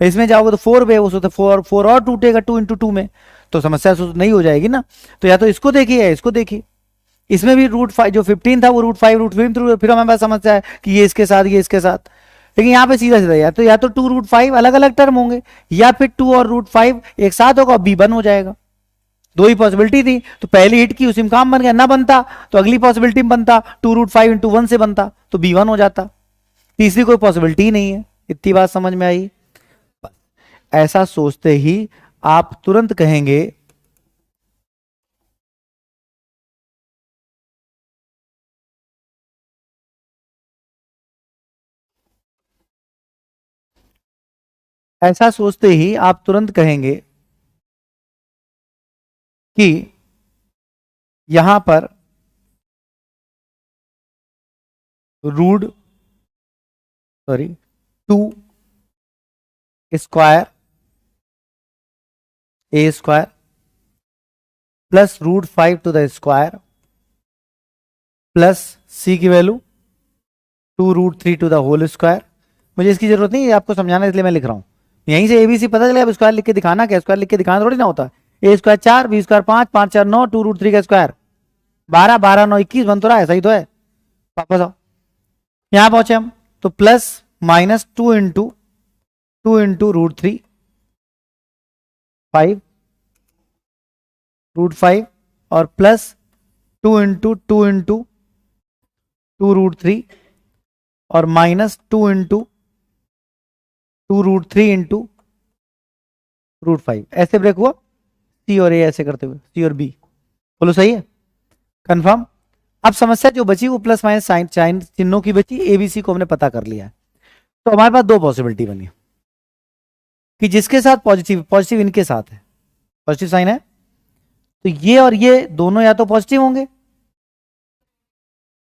है, इसमें जाओगे तो 4 पे, वो सोचते 4 और टूटेगा 2 इंटू 2 में, तो समस्या नहीं हो जाएगी ना। तो या तो इसको देखिए या इसको देखिए। इसमें भी √5 जो 15 था वो √5 फिर हमारे पास समस्या है कि ये इसके साथ ये इसके साथ। लेकिन यहाँ पे सीधा सीधा या तो 2 √5 अलग अलग टर्म होंगे, या फिर 2 और √5 एक साथ होगा, B1 हो जाएगा। दो ही पॉसिबिलिटी थी, तो पहली हिट की उसी में काम बन गया। ना बनता तो अगली पॉसिबिलिटी में बनता, 2 √5 इंटू 1 से बनता तो B1 हो जाता। तीसरी कोई पॉसिबिलिटी नहीं है। इतनी बात समझ में आई? ऐसा सोचते ही आप तुरंत कहेंगे ऐसा सोचते ही आप तुरंत कहेंगे कि यहां पर root 2 square A square plus √5 to the square plus C की value 2√3 to the whole square. मुझे इसकी जरूरत नहीं है आपको समझाना, इसलिए मैं लिख रहा हूँ। यहीं से एबीसी पता चले, अब स्क्वायर लिख के दिखाना क्या, स्क्वायर लिख के दिखाना थोड़ी ना होता। ए स्क्वायर 4, बी स्क्वायर 5, 5 4 9, 2√3 का स्क्वायर 12, 12 9 21 बन तो रहा है, सही तो है। वापस आओ, यहां पहुंचे हम तो प्लस माइनस 2 इंटू √3 5 √5 और प्लस 2 इंटू 2 इंटू 2√3 और माइनस 2 इंटू 2√3 इंटू √5। ऐसे ब्रेक हुआ सी और ए ऐसे करते हुए, सी और बी। बोलो सही है, कंफर्म। अब समस्या जो बची वो प्लस माइनस साइन साइन चिन्हों की बची, एबीसी को हमने पता कर लिया है। तो हमारे पास दो पॉसिबिलिटी बनी कि जिसके साथ पॉजिटिव, पॉजिटिव इनके साथ है, पॉजिटिव साइन है, तो ये और ये दोनों या तो पॉजिटिव होंगे।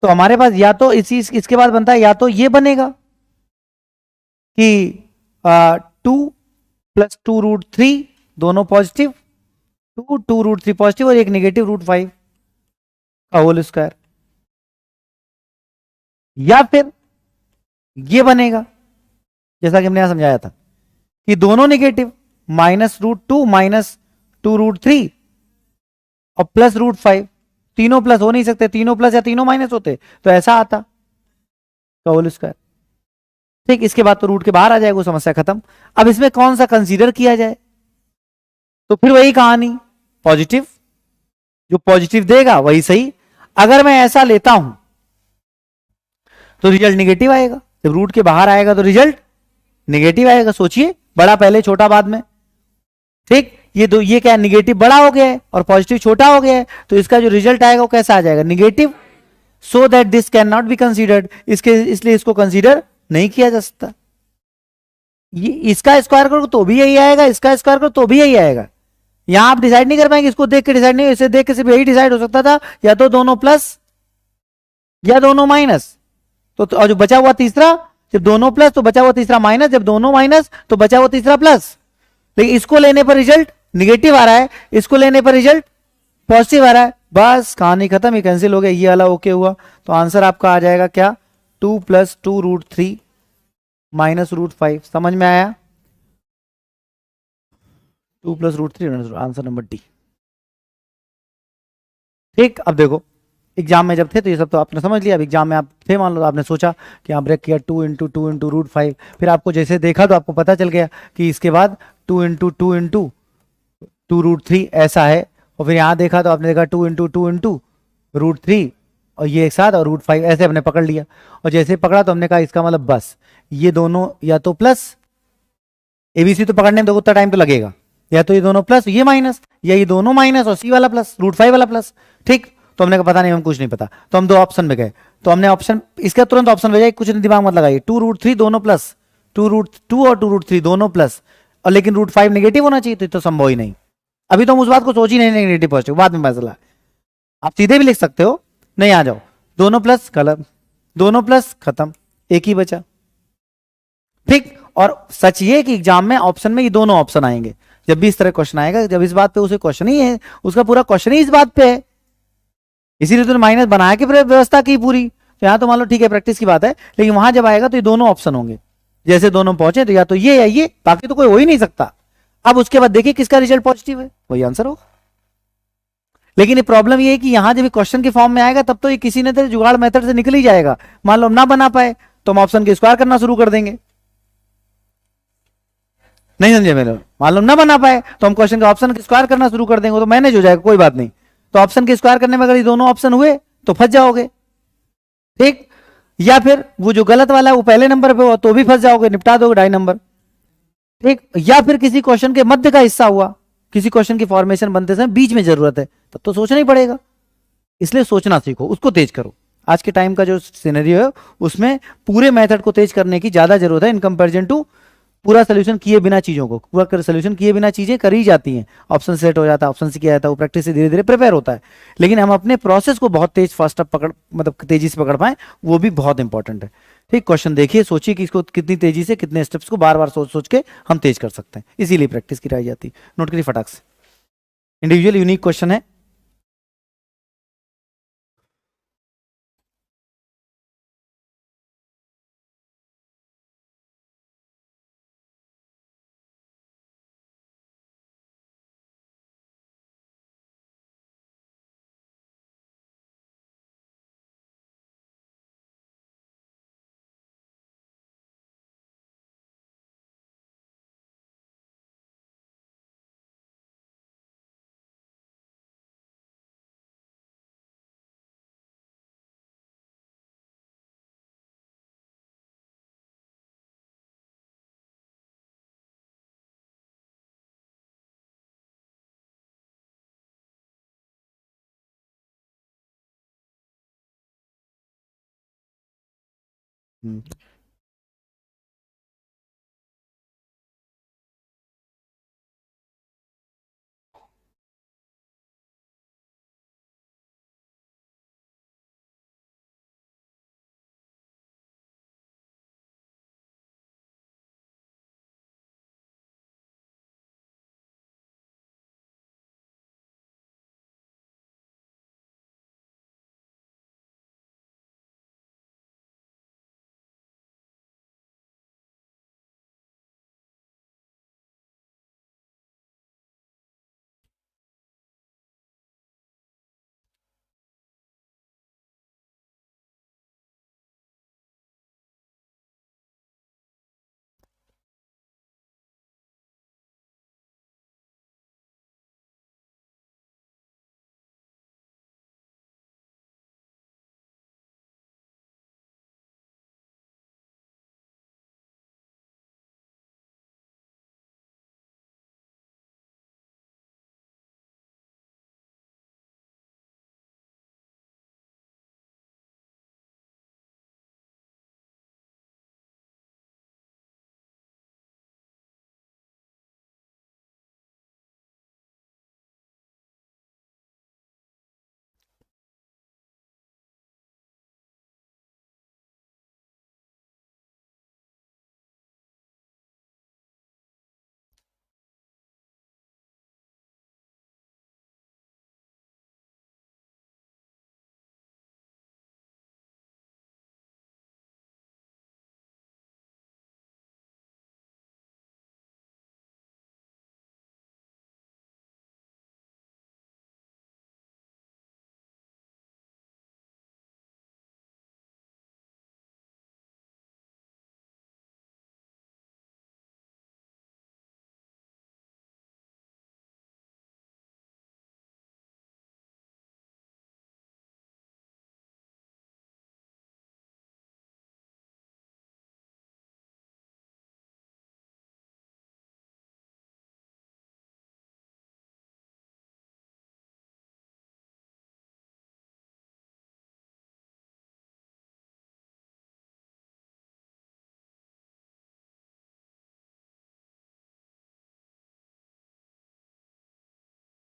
तो हमारे पास या तो इसके बाद बनता है, या तो ये बनेगा कि 2 + 2√3 दोनों पॉजिटिव, 2 √3 पॉजिटिव और एक नेगेटिव √5 का होल स्क्वायर, या फिर ये बनेगा जैसा कि हमने यहां समझाया था कि दोनों नेगेटिव, -√2 -2√3 और प्लस √5। तीनों प्लस हो नहीं सकते, तीनों प्लस या तीनों माइनस होते तो ऐसा आता का होल स्क्वायर। ठीक, इसके बाद तो रूट के बाहर आ जाएगा, समस्या खत्म। अब इसमें कौन सा कंसीडर किया जाए, तो फिर वही कहानी, पॉजिटिव, जो पॉजिटिव देगा वही सही। अगर मैं ऐसा लेता हूं तो रिजल्ट निगेटिव आएगा, जब रूट के बाहर आएगा तो रिजल्ट निगेटिव आएगा। सोचिए, बड़ा पहले छोटा बाद में। ठीक, ये क्या निगेटिव बड़ा हो गया है और पॉजिटिव छोटा हो गया है, तो इसका जो रिजल्ट आएगा वो कैसा आ जाएगा, negative. So that this can not be considered, इसलिए इसको कंसीडर नहीं किया जा सकता। ये इसका स्क्वायर करो तो भी यही आएगा, इसका स्क्वायर करो तो भी यही आएगा। यहां आप डिसाइड नहीं कर पाएंगे, इसको देख के डिसाइड नहीं, इसे देख के सिर्फ यही डिसाइड हो सकता था, या तो दोनों प्लस या दोनों माइनस। तो और जो बचा हुआ तीसरा, जब दोनों प्लस तो बचा हुआ तीसरा माइनस, जब दोनों माइनस तो बचा हुआ तीसरा प्लस। लेकिन इसको लेने पर रिजल्ट निगेटिव आ रहा है, इसको लेने पर रिजल्ट पॉजिटिव आ रहा है, बस कहानी खत्म, ये कैंसिल हो गया, ये वाला ओके हुआ। तो आंसर आपका आ जाएगा क्या, 2 + 2√3 -√5। समझ में आया, 2 + √3, आंसर नंबर डी। ठीक, अब देखो एग्जाम में जब थे तो ये सब तो आपने समझ लिया। अब एग्जाम में आप थे, मान लो आपने सोचा कि आप ब्रेक किया 2 × 2 × √5, फिर आपको जैसे देखा तो आपको पता चल गया कि इसके बाद 2 × 2 × 2√3 ऐसा है, और फिर यहाँ देखा तो आपने देखा 2 × 2 × √3 और ये एक साथ और √5 ऐसे हमने पकड़ लिया। और जैसे पकड़ा तो हमने कहा इसका मतलब बस ये दोनों या तो प्लस, एबीसी तो पकड़ने में तो उतना टाइम तो लगेगा, या तो ये दोनों प्लस ये माइनस, या ये दोनों माइनस और सी वाला प्लस, √5 वाला प्लस। ठीक, तो हमने कहा पता नहीं, हम कुछ नहीं पता, तो हम दो ऑप्शन में गए, तो हमने ऑप्शन इसका तुरंत ऑप्शन भेजा, कुछ नहीं दिमाग मत लगाइए, 2√3 दोनों प्लस, 2 और 2√3 दोनों प्लस, और लेकिन √5 नेगेटिव होना चाहिए, तो संभव ही नहीं। अभी तो हम उस बात को सोच ही नहीं, नेगेटिव पॉजिटिव बाद में फैसला। आप सीधे भी लिख सकते हो, नहीं आ जाओ, दोनों प्लस गलत, दोनों प्लस खत्म, एक ही बचा। ठीक, और सच ये कि एग्जाम में ऑप्शन में ये दोनों ऑप्शन आएंगे, जब भी इस तरह क्वेश्चन आएगा, जब इस बात पे उसे क्वेश्चन ही है, उसका पूरा क्वेश्चन ही इस बात पे है, इसीलिए तो माइनस बना के व्यवस्था की पूरी। तो यहां तो मान लो ठीक है प्रैक्टिस की बात है, लेकिन वहां जब आएगा तो ये दोनों ऑप्शन होंगे, जैसे दोनों पहुंचे तो या तो ये या ये, बाकी तो कोई हो ही नहीं सकता। अब उसके बाद देखिए किसका रिजल्ट पॉजिटिव है, वही आंसर होगा। लेकिन ये प्रॉब्लम ये है कि यहां जब क्वेश्चन के फॉर्म में आएगा तब तो ये किसी न तरह जुगाड़ मेथड से निकल ही जाएगा। मान लो ना बना पाए तो हम ऑप्शन के स्क्वायर करना शुरू कर देंगे, नहीं समझे मेरे, मान लो ना बना पाए तो हम क्वेश्चन का ऑप्शन के स्क्वायर करना शुरू कर देंगे, तो मैनेज हो जाएगा, कोई बात नहीं। तो ऑप्शन के स्क्वायर करने में अगर ये दोनों ऑप्शन हुए तो फंस जाओगे। ठीक, या फिर वो जो गलत वाला है वो पहले नंबर पे हुआ तो भी फंस जाओगे, निपटा दोगे 2.5 नंबर। ठीक, या फिर किसी क्वेश्चन के मध्य का हिस्सा हुआ, किसी क्वेश्चन की फॉर्मेशन बनते समय बीच में जरूरत है, तब तो सोचना ही पड़ेगा। इसलिए सोचना सीखो, उसको तेज करो। आज के टाइम का जो सिनेरियो है उसमें पूरे मेथड को तेज करने की ज्यादा जरूरत है इन कंपेरिजन टू पूरा सोल्यूशन किए बिना चीजों को। पूरा सोल्यूशन किए बिना चीजें करी जाती हैं, ऑप्शन सेट हो जाता है, ऑप्शन से किया जाता है, वो प्रैक्टिस से धीरे धीरे प्रिपेयर होता है। लेकिन हम अपने प्रोसेस को बहुत तेज फास्ट अप पकड़, मतलब तेजी से पकड़ पाए, वो भी बहुत इंपॉर्टेंट है। ठीक, क्वेश्चन देखिए, सोचिए कि इसको कितनी तेजी से, कितने स्टेप्स को बार बार सोच सोच के हम तेज कर सकते हैं, इसीलिए प्रैक्टिस कराई जाती है। नोट करिए फटाक से, इंडिविजुअल यूनिक क्वेश्चन है।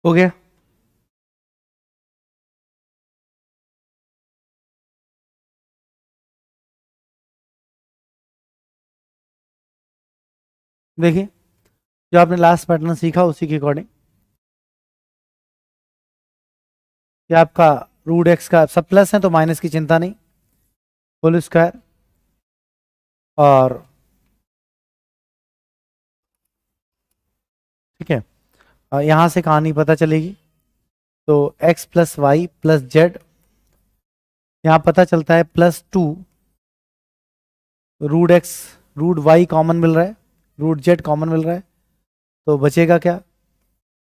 हो गया। देखिए, जो आपने लास्ट पैटर्न सीखा उसी के अकॉर्डिंग ये आपका रूट एक्स का सब प्लस है तो माइनस की चिंता नहीं, होल स्क्वायर। और ठीक है, यहां से कहानी पता चलेगी। तो x plus Y plus Z, यहां पता चलता है +2 root X, root Y common मिल रहा है, रूट जेड कॉमन मिल रहा है, तो बचेगा क्या,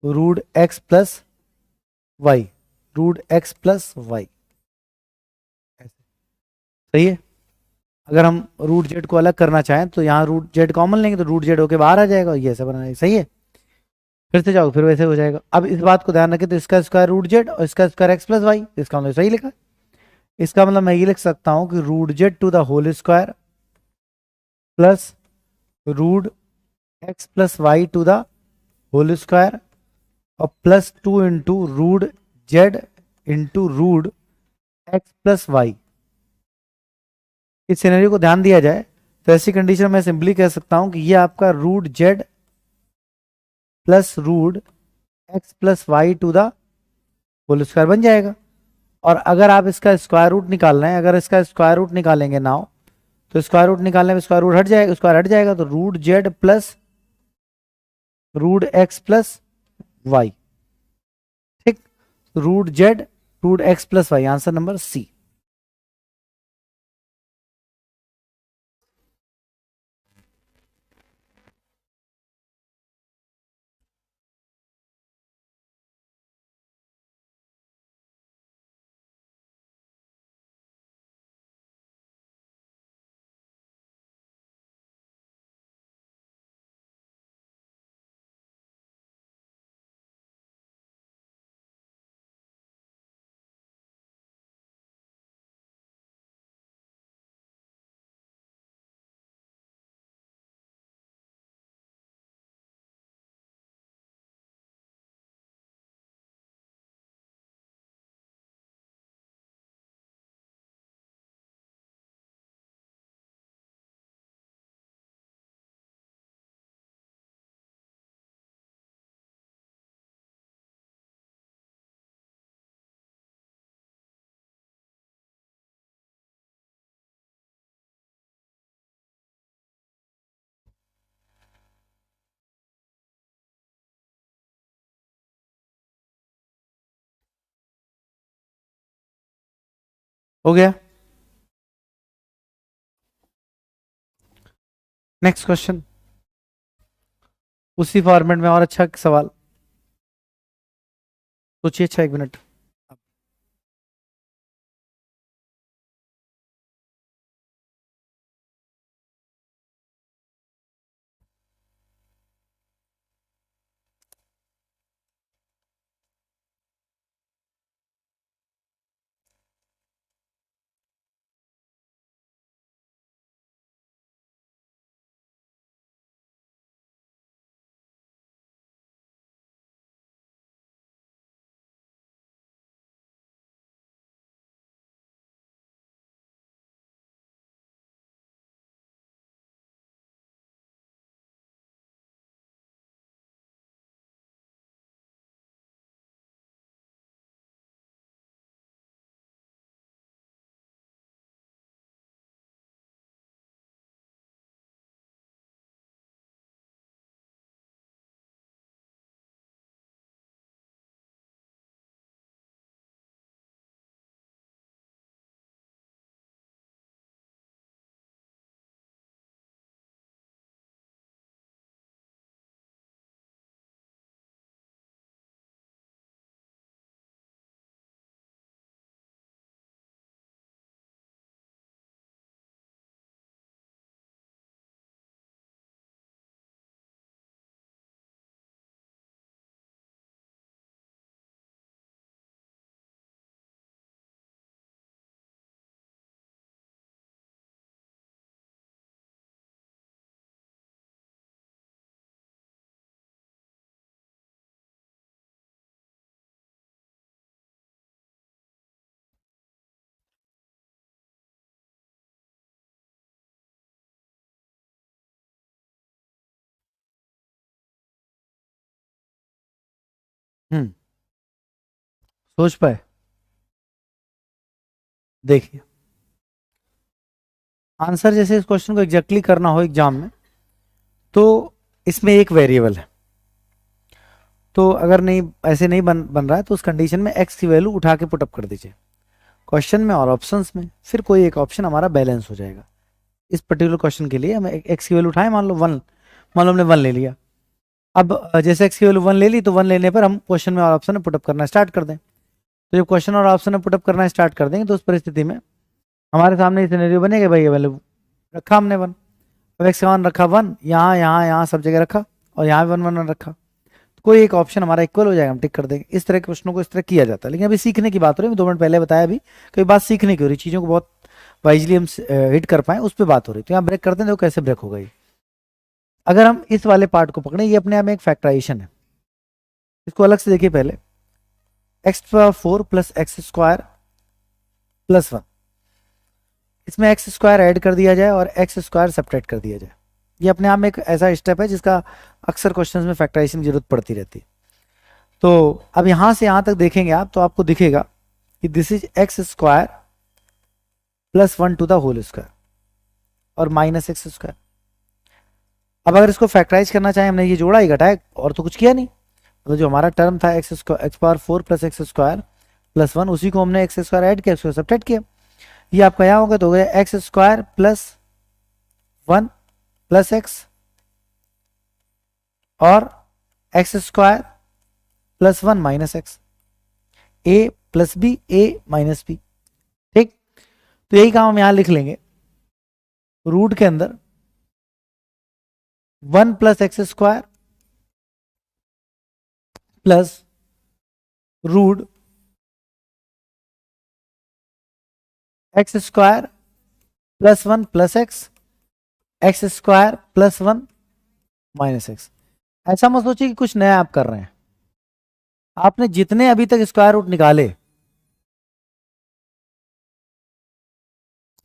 root X plus Y, root X plus Y. सही है। अगर हम रूट जेड को अलग करना चाहें तो यहाँ रूट जेड कॉमन लेंगे तो रूट जेड होके बाहर आ जाएगा, ये ऐसा बनाना है। सही है, फिर से जाओ फिर वैसे हो जाएगा। अब इस बात को ध्यान रखें, तो इसका स्क्वायर रूट जेड और इसका स्क्वायर एक्स प्लस वाई, इसका मतलब सही लिखा है। इसका मतलब मैं ये लिख सकता हूँ कि root Z to the whole square plus root X plus Y to the whole square और +2 into root Z into root X plus Y. इस सिनेरियो को ध्यान दिया जाए तो ऐसी कंडीशन में सिंपली कह सकता हूं कि ये आपका root Z plus root X plus Y to the whole square बन जाएगा। और अगर आप इसका स्क्वायर रूट निकाल रहे हैं, अगर इसका स्क्वायर रूट निकालेंगे नाउ, तो स्क्वायर रूट निकालने में स्क्वायर रूट हट जाएगा, स्क्वायर हट जाएगा, तो root Z plus root X plus Y. ठीक, root Z root X plus Y, answer number C. हो गया। नेक्स्ट क्वेश्चन उसी फॉर्मेट में और अच्छा सवाल सोचिए। अच्छा, 1 मिनट। सोच पाए? देखिए, आंसर जैसे इस क्वेश्चन को एग्जैक्टली करना हो एग्जाम में, तो इसमें एक वेरिएबल है, तो अगर नहीं ऐसे नहीं बन रहा है तो उस कंडीशन में एक्स की वैल्यू उठा के पुटअप कर दीजिए क्वेश्चन में और ऑप्शंस में, फिर कोई एक ऑप्शन हमारा बैलेंस हो जाएगा। इस पर्टिकुलर क्वेश्चन के लिए हम एक्स की वैल्यू उठाएं, मान लो 1, मान लो हमने 1 ले लिया। अब जैसे एक्स की वैल्यू 1 ले ली, तो 1 लेने पर हम क्वेश्चन में और ऑप्शन में पुटअप करना स्टार्ट कर दें। तो जब क्वेश्चन और ऑप्शन में पुटअप करना स्टार्ट कर देंगे तो उस परिस्थिति में हमारे सामने ये सिनेरियो बनेगा, भाई ये वैल्यू रखा हमने 1, अब एक्स का मान रखा 1, यहाँ यहाँ यहाँ सब जगह रखा, और यहाँ भी 1 1 1 रखा, तो कोई एक ऑप्शन हमारा इक्वल हो जाएगा, हम टिक कर देंगे। इस तरह के प्रश्नों को इस तरह किया जाता है। लेकिन अभी सीखने की बात हो रही है, 2 मिनट पहले बताया, अभी कोई बात सीखने की हो रही, चीज़ों को बहुत वाइजली हम हिट कर पाए उस पर बात हो रही। तो यहाँ ब्रेक करते हैं, देखो कैसे ब्रेक होगा ये। अगर हम इस वाले पार्ट को पकड़े, ये अपने आप में एक फैक्टराइजेशन है, इसको अलग से देखिए पहले। x⁴ प्लस x² प्लस 1, इसमें x² ऐड कर दिया जाए और x² सब्ट्रैक्ट कर दिया जाए। ये अपने आप में एक ऐसा स्टेप है जिसका अक्सर क्वेश्चंस में फैक्टराइजेशन की जरूरत पड़ती रहती है। तो अब यहां से यहां तक देखेंगे आप, तो आपको दिखेगा कि this is x² plus 1 to the whole square और माइनस x²। अब अगर इसको फैक्टराइज करना चाहे, हमने ये जोड़ा ही घटाया और तो कुछ किया नहीं, तो जो हमारा टर्म था x⁴ प्लस x² प्लस 1, उसी को हमने x² ऐड किया, उसको सब्ट्रैक्ट किया। ये आपका यहाँ होगा तो हो गया x² प्लस 1 प्लस x और x² plus 1 minus x, a plus B, a minus B. ठीक, तो यही काम हम यहां लिख लेंगे, रूट के अंदर 1 plus x² plus root x² plus 1 plus x² plus 1 minus x। ऐसा मत सोचिए कि कुछ नया आप कर रहे हैं, आपने जितने अभी तक स्क्वायर रूट निकाले,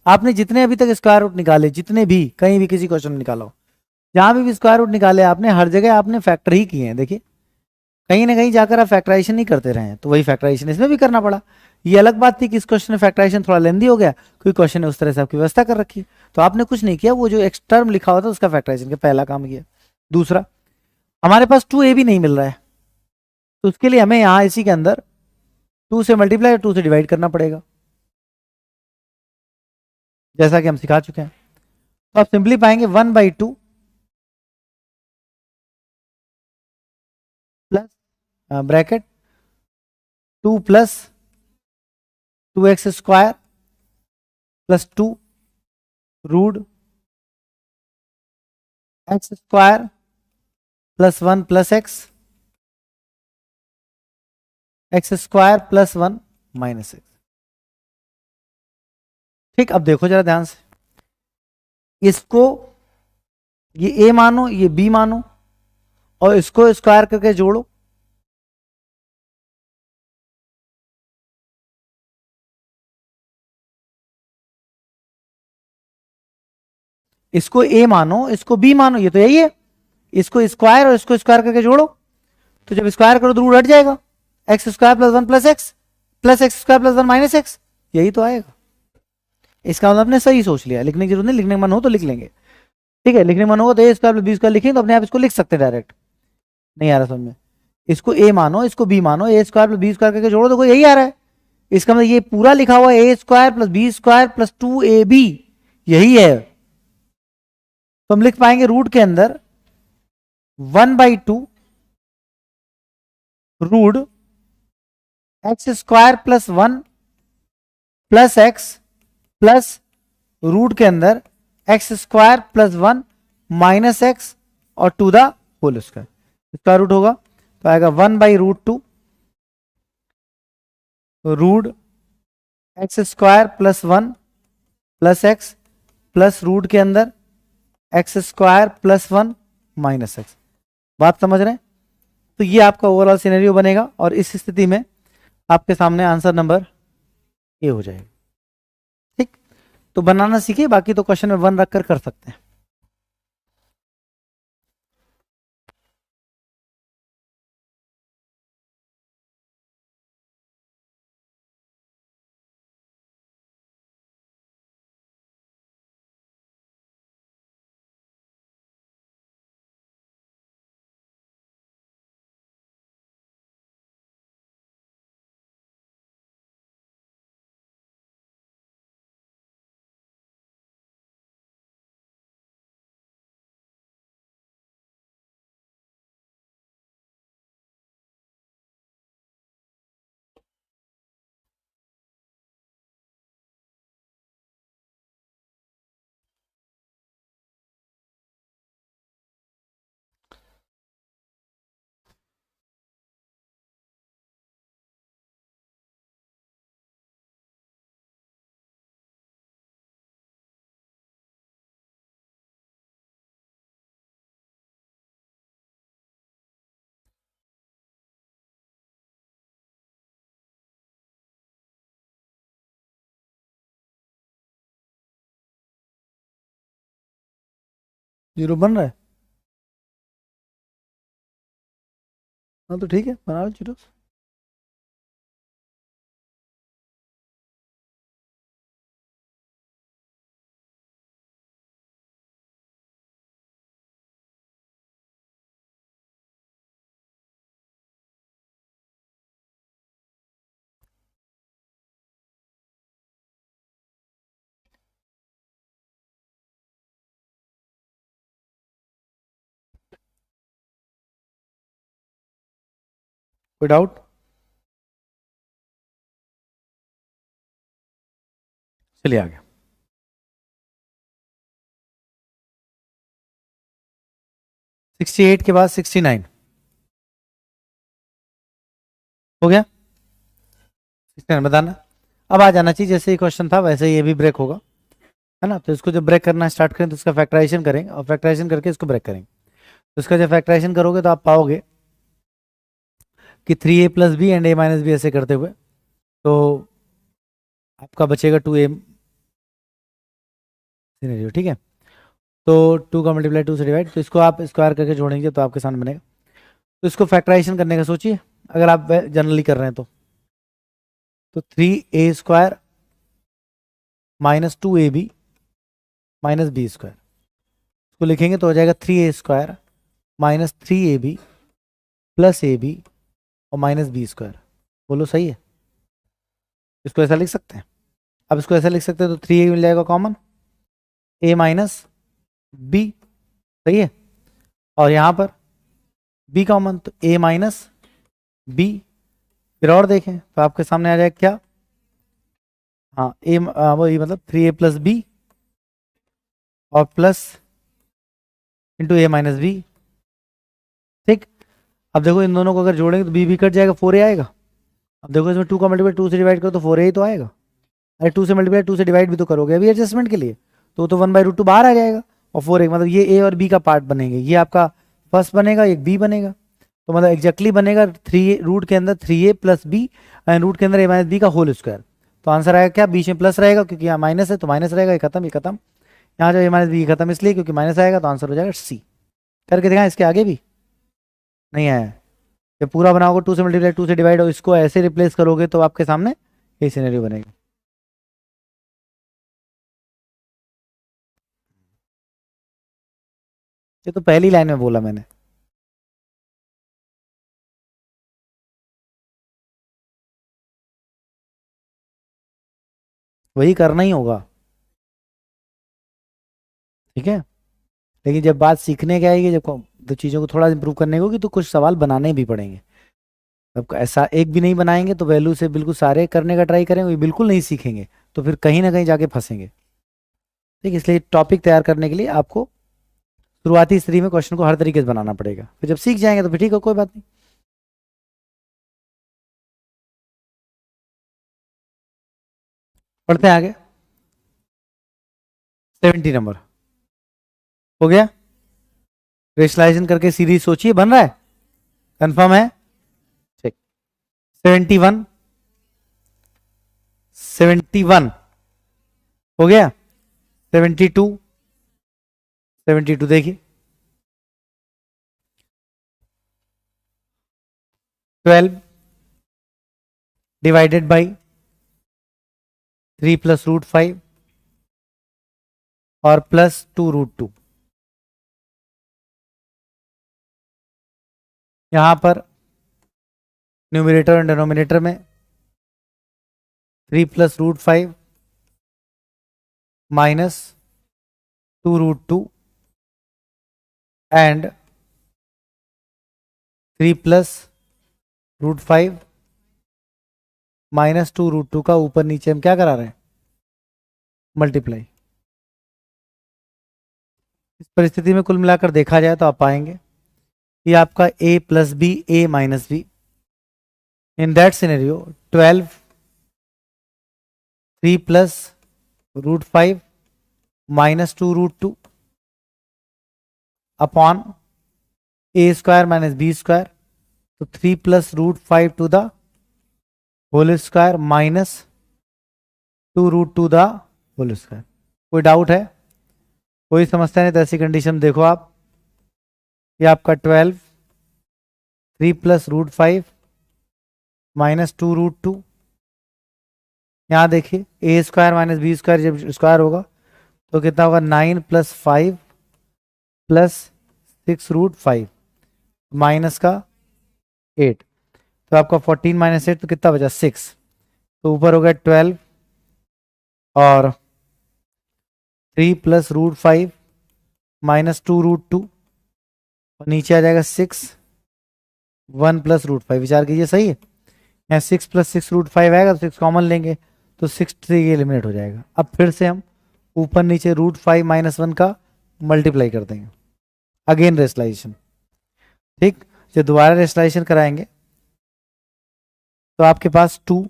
आपने जितने अभी तक स्क्वायर रूट निकाले, जितने भी कहीं भी किसी क्वेश्चन में निकाला हो, जहां भी स्क्वायर रूट निकाले आपने, हर जगह आपने फैक्टर ही किए हैं। देखिए, कहीं ना कहीं जाकर आप फैक्टराइजेशन नहीं करते रहे हैं, तो वही फैक्टराइजेशन इसमें भी करना पड़ा। ये अलग बात थी कि इस क्वेश्चन में फैक्टराइजेशन थोड़ा लेंदी हो गया, कोई क्वेश्चन ने उस तरह से आपकी व्यवस्था कर रखी, तो आपने कुछ नहीं किया, वो जो एक्स टर्म लिखा हुआ था उसका फैक्टराइजेशन का पहला काम किया। दूसरा, हमारे पास 2a भी नहीं मिल रहा है, तो उसके लिए हमें यहाँ इसी के अंदर 2 से मल्टीप्लाई और 2 से डिवाइड करना पड़ेगा। जैसा कि हम सिखा चुके हैं। तो आप सिंपली पाएंगे 1/2 plus bracket 2 plus 2x² plus 2 root x² plus 1 plus x² plus 1 minus x। ठीक, अब देखो जरा ध्यान से, इसको ये a मानो, ये b मानो, और इसको स्क्वायर करके जोड़ो। इसको a मानो, इसको b मानो, ये तो यही है। इसको स्क्वायर और इसको स्क्वायर करके जोड़ो, तो जब स्क्वायर करो तो रूट हट जाएगा। x² plus 1 plus x plus x² plus 1 minus x, यही तो आएगा। इसका मतलब आपने सही सोच लिया, लिखने की जरूरत नहीं, लिखने का मन हो तो लिख लेंगे। ठीक है, लिखने का मन होगा तो a² प्लस b² लिखेंगे तो अपने आप इसको लिख सकते हैं डायरेक्ट। नहीं आ रहा समझ में? इसको a मानो, इसको b मानो, a² प्लस b² करके जोड़ो तो यही आ रहा है। इसका मतलब ये पूरा लिखा हुआ है a² plus b² plus 2ab, यही है। तो हम लिख पाएंगे रूट के अंदर 1/2 root x² plus 1 plus x plus root के अंदर x² प्लस 1 माइनस x और to the whole square. Square root होगा तो आएगा 1/√2 root x² plus 1 plus x plus root के अंदर x² प्लस 1 माइनस x। बात समझ रहे हैं? तो ये आपका ओवरऑल सिनेरियो बनेगा और इस स्थिति में आपके सामने आंसर नंबर ए हो जाएगा। ठीक, तो बनाना सीखिए, बाकी तो क्वेश्चन में 1 रखकर कर सकते हैं। जीरो बन रहा है? हाँ तो ठीक है, बना लो जीरो। कोई डाउट? चलिए आगे। 68 के बाद 69 हो गया। 69 बताना। अब आ जाना चाहिए, जैसे ही क्वेश्चन था वैसे ही ये भी ब्रेक होगा, है ना। तो इसको जब ब्रेक करना स्टार्ट करें तो इसका फैक्टराइजेशन करेंगे और फैक्टराइजेशन करके इसको ब्रेक करेंगे। तो इसका जब फैक्टराइजेशन करोगे तो आप पाओगे कि 3a plus B and a minus B ऐसे करते हुए तो आपका बचेगा 2a सिनेरियो। ठीक है, तो 2 का मल्टीप्लाई 2 से डिवाइड, तो इसको आप स्क्वायर करके जोड़ेंगे तो आपके सामने बनेगा। तो इसको फैक्टराइजेशन करने का सोचिए, अगर आप जनरली कर रहे हैं तो 3a² minus 2ab minus b square, इसको लिखेंगे तो हो जाएगा 3a² minus 3ab plus ab और माइनस b स्क्वायर। बोलो सही है? इसको ऐसा लिख सकते हैं। अब इसको ऐसा लिख सकते हैं तो 3a मिल जाएगा कॉमन, a माइनस बी, सही है। और यहां पर b कॉमन, तो a माइनस बी। फिर और देखें तो आपके सामने आ जाएगा क्या, हाँ a वही मतलब 3a प्लस बी और plus into a minus B. ठीक, अब देखो इन दोनों को अगर जोड़ेंगे तो b भी कट जाएगा, 4a आएगा। अब देखो इसमें 2 का मल्टीप्लाई 2 से डिवाइड करो तो 4a ही तो आएगा। अरे 2 से मल्टीप्लाई 2 से डिवाइड भी तो करोगे अभी एडजस्टमेंट के लिए, तो 1/√2 बाहर आ जाएगा। और 4a मतलब ये a और b का पार्ट बनेंगे, ये आपका फर्स्ट बनेगा, एक b बनेगा। तो मतलब एग्जैक्टली बनेगा 3 रूट के अंदर 3a plus B and root के अंदर a माइनस बी का होल स्क्वायर। तो आंसर आएगा क्या, बीच में प्लस रहेगा क्योंकि यहाँ माइनस है तो माइनस रहेगा, ये खत्म ये खत्म। यहाँ जो a माइनस बी खत्म इसलिए क्योंकि माइनस आएगा, तो आंसर हो जाएगा सी। करके देखा इसके आगे भी नहीं आया। ये पूरा बनाओगे 2 से मल्टीप्लाई 2 से डिवाइड और इसको ऐसे रिप्लेस करोगे तो आपके सामने ये सिनेरियो बनेगा। ये तो पहली लाइन में बोला मैंने। वही करना ही होगा, ठीक है। लेकिन जब बात सीखने की आएगी, जब तो चीज़ों को थोड़ा इंप्रूव करने की होगी तो कुछ सवाल बनाने भी पड़ेंगे। अब ऐसा एक भी नहीं बनाएंगे तो वैल्यू से बिल्कुल सारे करने का ट्राई करेंगे, बिल्कुल नहीं सीखेंगे तो फिर कहीं ना कहीं जाके फंसेंगे। ठीक, इसलिए टॉपिक तैयार करने के लिए आपको शुरुआती स्थिति में क्वेश्चन को हर तरीके से बनाना पड़ेगा, फिर जब सीख जाएंगे तो फिर ठीक है, कोई बात नहीं। पढ़ते हैं आगे। 70 नंबर हो गया, रेशनलाइजेशन करके सीरीज सोचिए, बन रहा है, कंफर्म है। ठीक, 71 71 हो गया। 72 72 देखिए, 12 डिवाइडेड बाई 3 प्लस रूट 5 और प्लस 2√2। यहां पर न्यूमरेटर और डिनोमिनेटर में 3 plus root 5 minus 2√2 and 3 plus root 5 minus 2√2 का ऊपर नीचे हम क्या करा रहे हैं, मल्टीप्लाई। इस परिस्थिति में कुल मिलाकर देखा जाए तो आप पाएंगे कि आपका a plus B a minus b. In that scenario 12 3 plus root 5 minus 2√2 upon a square minus b square, तो 3 plus root 5 to the whole square minus 2√2 the whole square. कोई डाउट है, कोई समस्या नहीं, तो ऐसी कंडीशन देखो आप, ये आपका 12 3 प्लस रूट 5 माइनस 2√2, यहाँ देखिए ए स्क्वायर माइनस बी स्क्वायर जब स्क्वायर होगा तो कितना होगा, 9 प्लस 5 प्लस 6√5 माइनस का 8, तो आपका 14 माइनस 8 तो कितना बचा 6, तो ऊपर हो गया 12 और 3 प्लस रूट 5 माइनस 2√2 और नीचे आ जाएगा 6 1 प्लस रूट 5। विचार कीजिए, सही है, यहाँ 6 प्लस 6√5 आएगा तो 6 कॉमन लेंगे तो 6 से ये एलिमिनेट हो जाएगा। अब फिर से हम ऊपर नीचे √5 माइनस 1 का मल्टीप्लाई कर देंगे, अगेन रेशनलाइजेशन। ठीक, जब दोबारा रेशनलाइजेशन कराएंगे तो आपके पास 2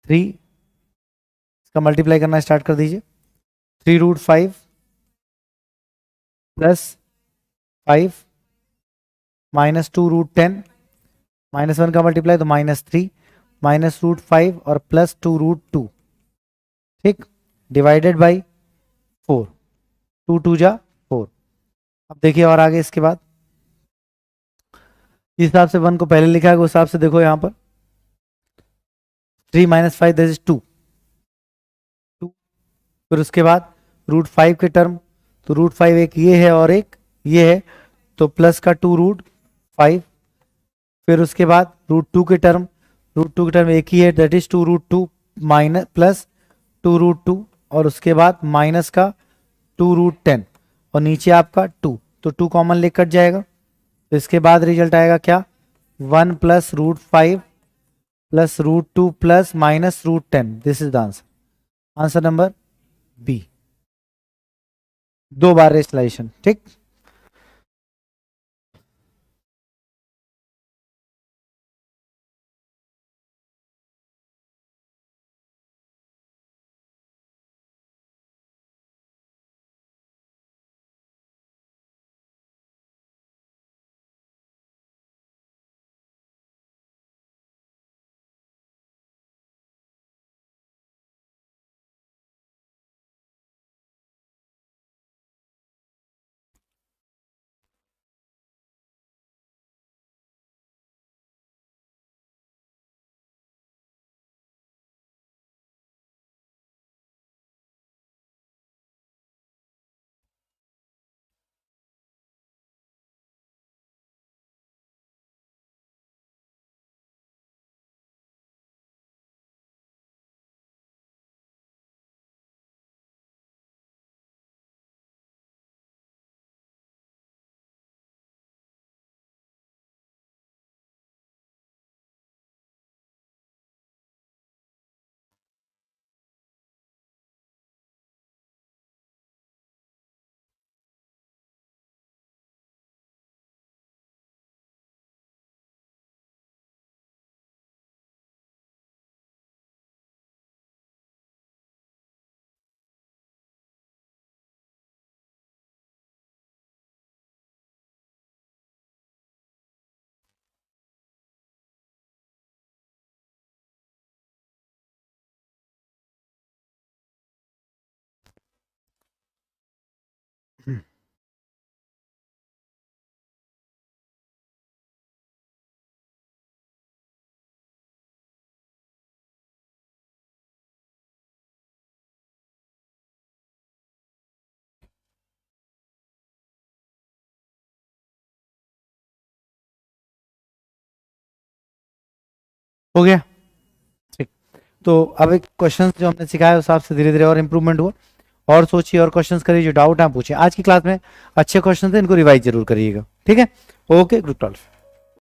3, इसका मल्टीप्लाई करना स्टार्ट कर दीजिए, 3√5 प्लस 5 माइनस 2√10 माइनस 1 का मल्टीप्लाई तो -3 माइनस √5 और प्लस 2√2। ठीक, डिवाइडेड बाई 4, 2 2 जा 4। अब देखिए और आगे इसके बाद जिस हिसाब से 1 को पहले लिखा है उस हिसाब से देखो, यहाँ पर 3 माइनस 5 दैट इज 2 2, फिर उसके बाद √5 के टर्म, तो √5 एक ये है और एक ये है, तो प्लस का 2√5, फिर उसके बाद √2 के टर्म, √2 के टर्म एक ही है दैट इज 2√2 माइनस प्लस 2√2 और उसके बाद माइनस का 2√10 और नीचे आपका 2, तो 2 कॉमन ले कट जाएगा, तो इसके बाद रिजल्ट आएगा क्या, 1 + √5 + √2 plus -√10। This is the answer, answer number b, 2 बार रेशनलाइजेशन। ठीक, हो गया। ठीक, तो अब एक क्वेश्चन जो हमने सिखाया उस हिसाब से धीरे धीरे और इम्प्रूवमेंट हुआ, और सोचिए और क्वेश्चंस करिए, जो डाउट है पूछिए। आज की क्लास में अच्छे क्वेश्चन थे, इनको रिवाइज जरूर करिएगा। ठीक है, ओके, ग्रुप 12।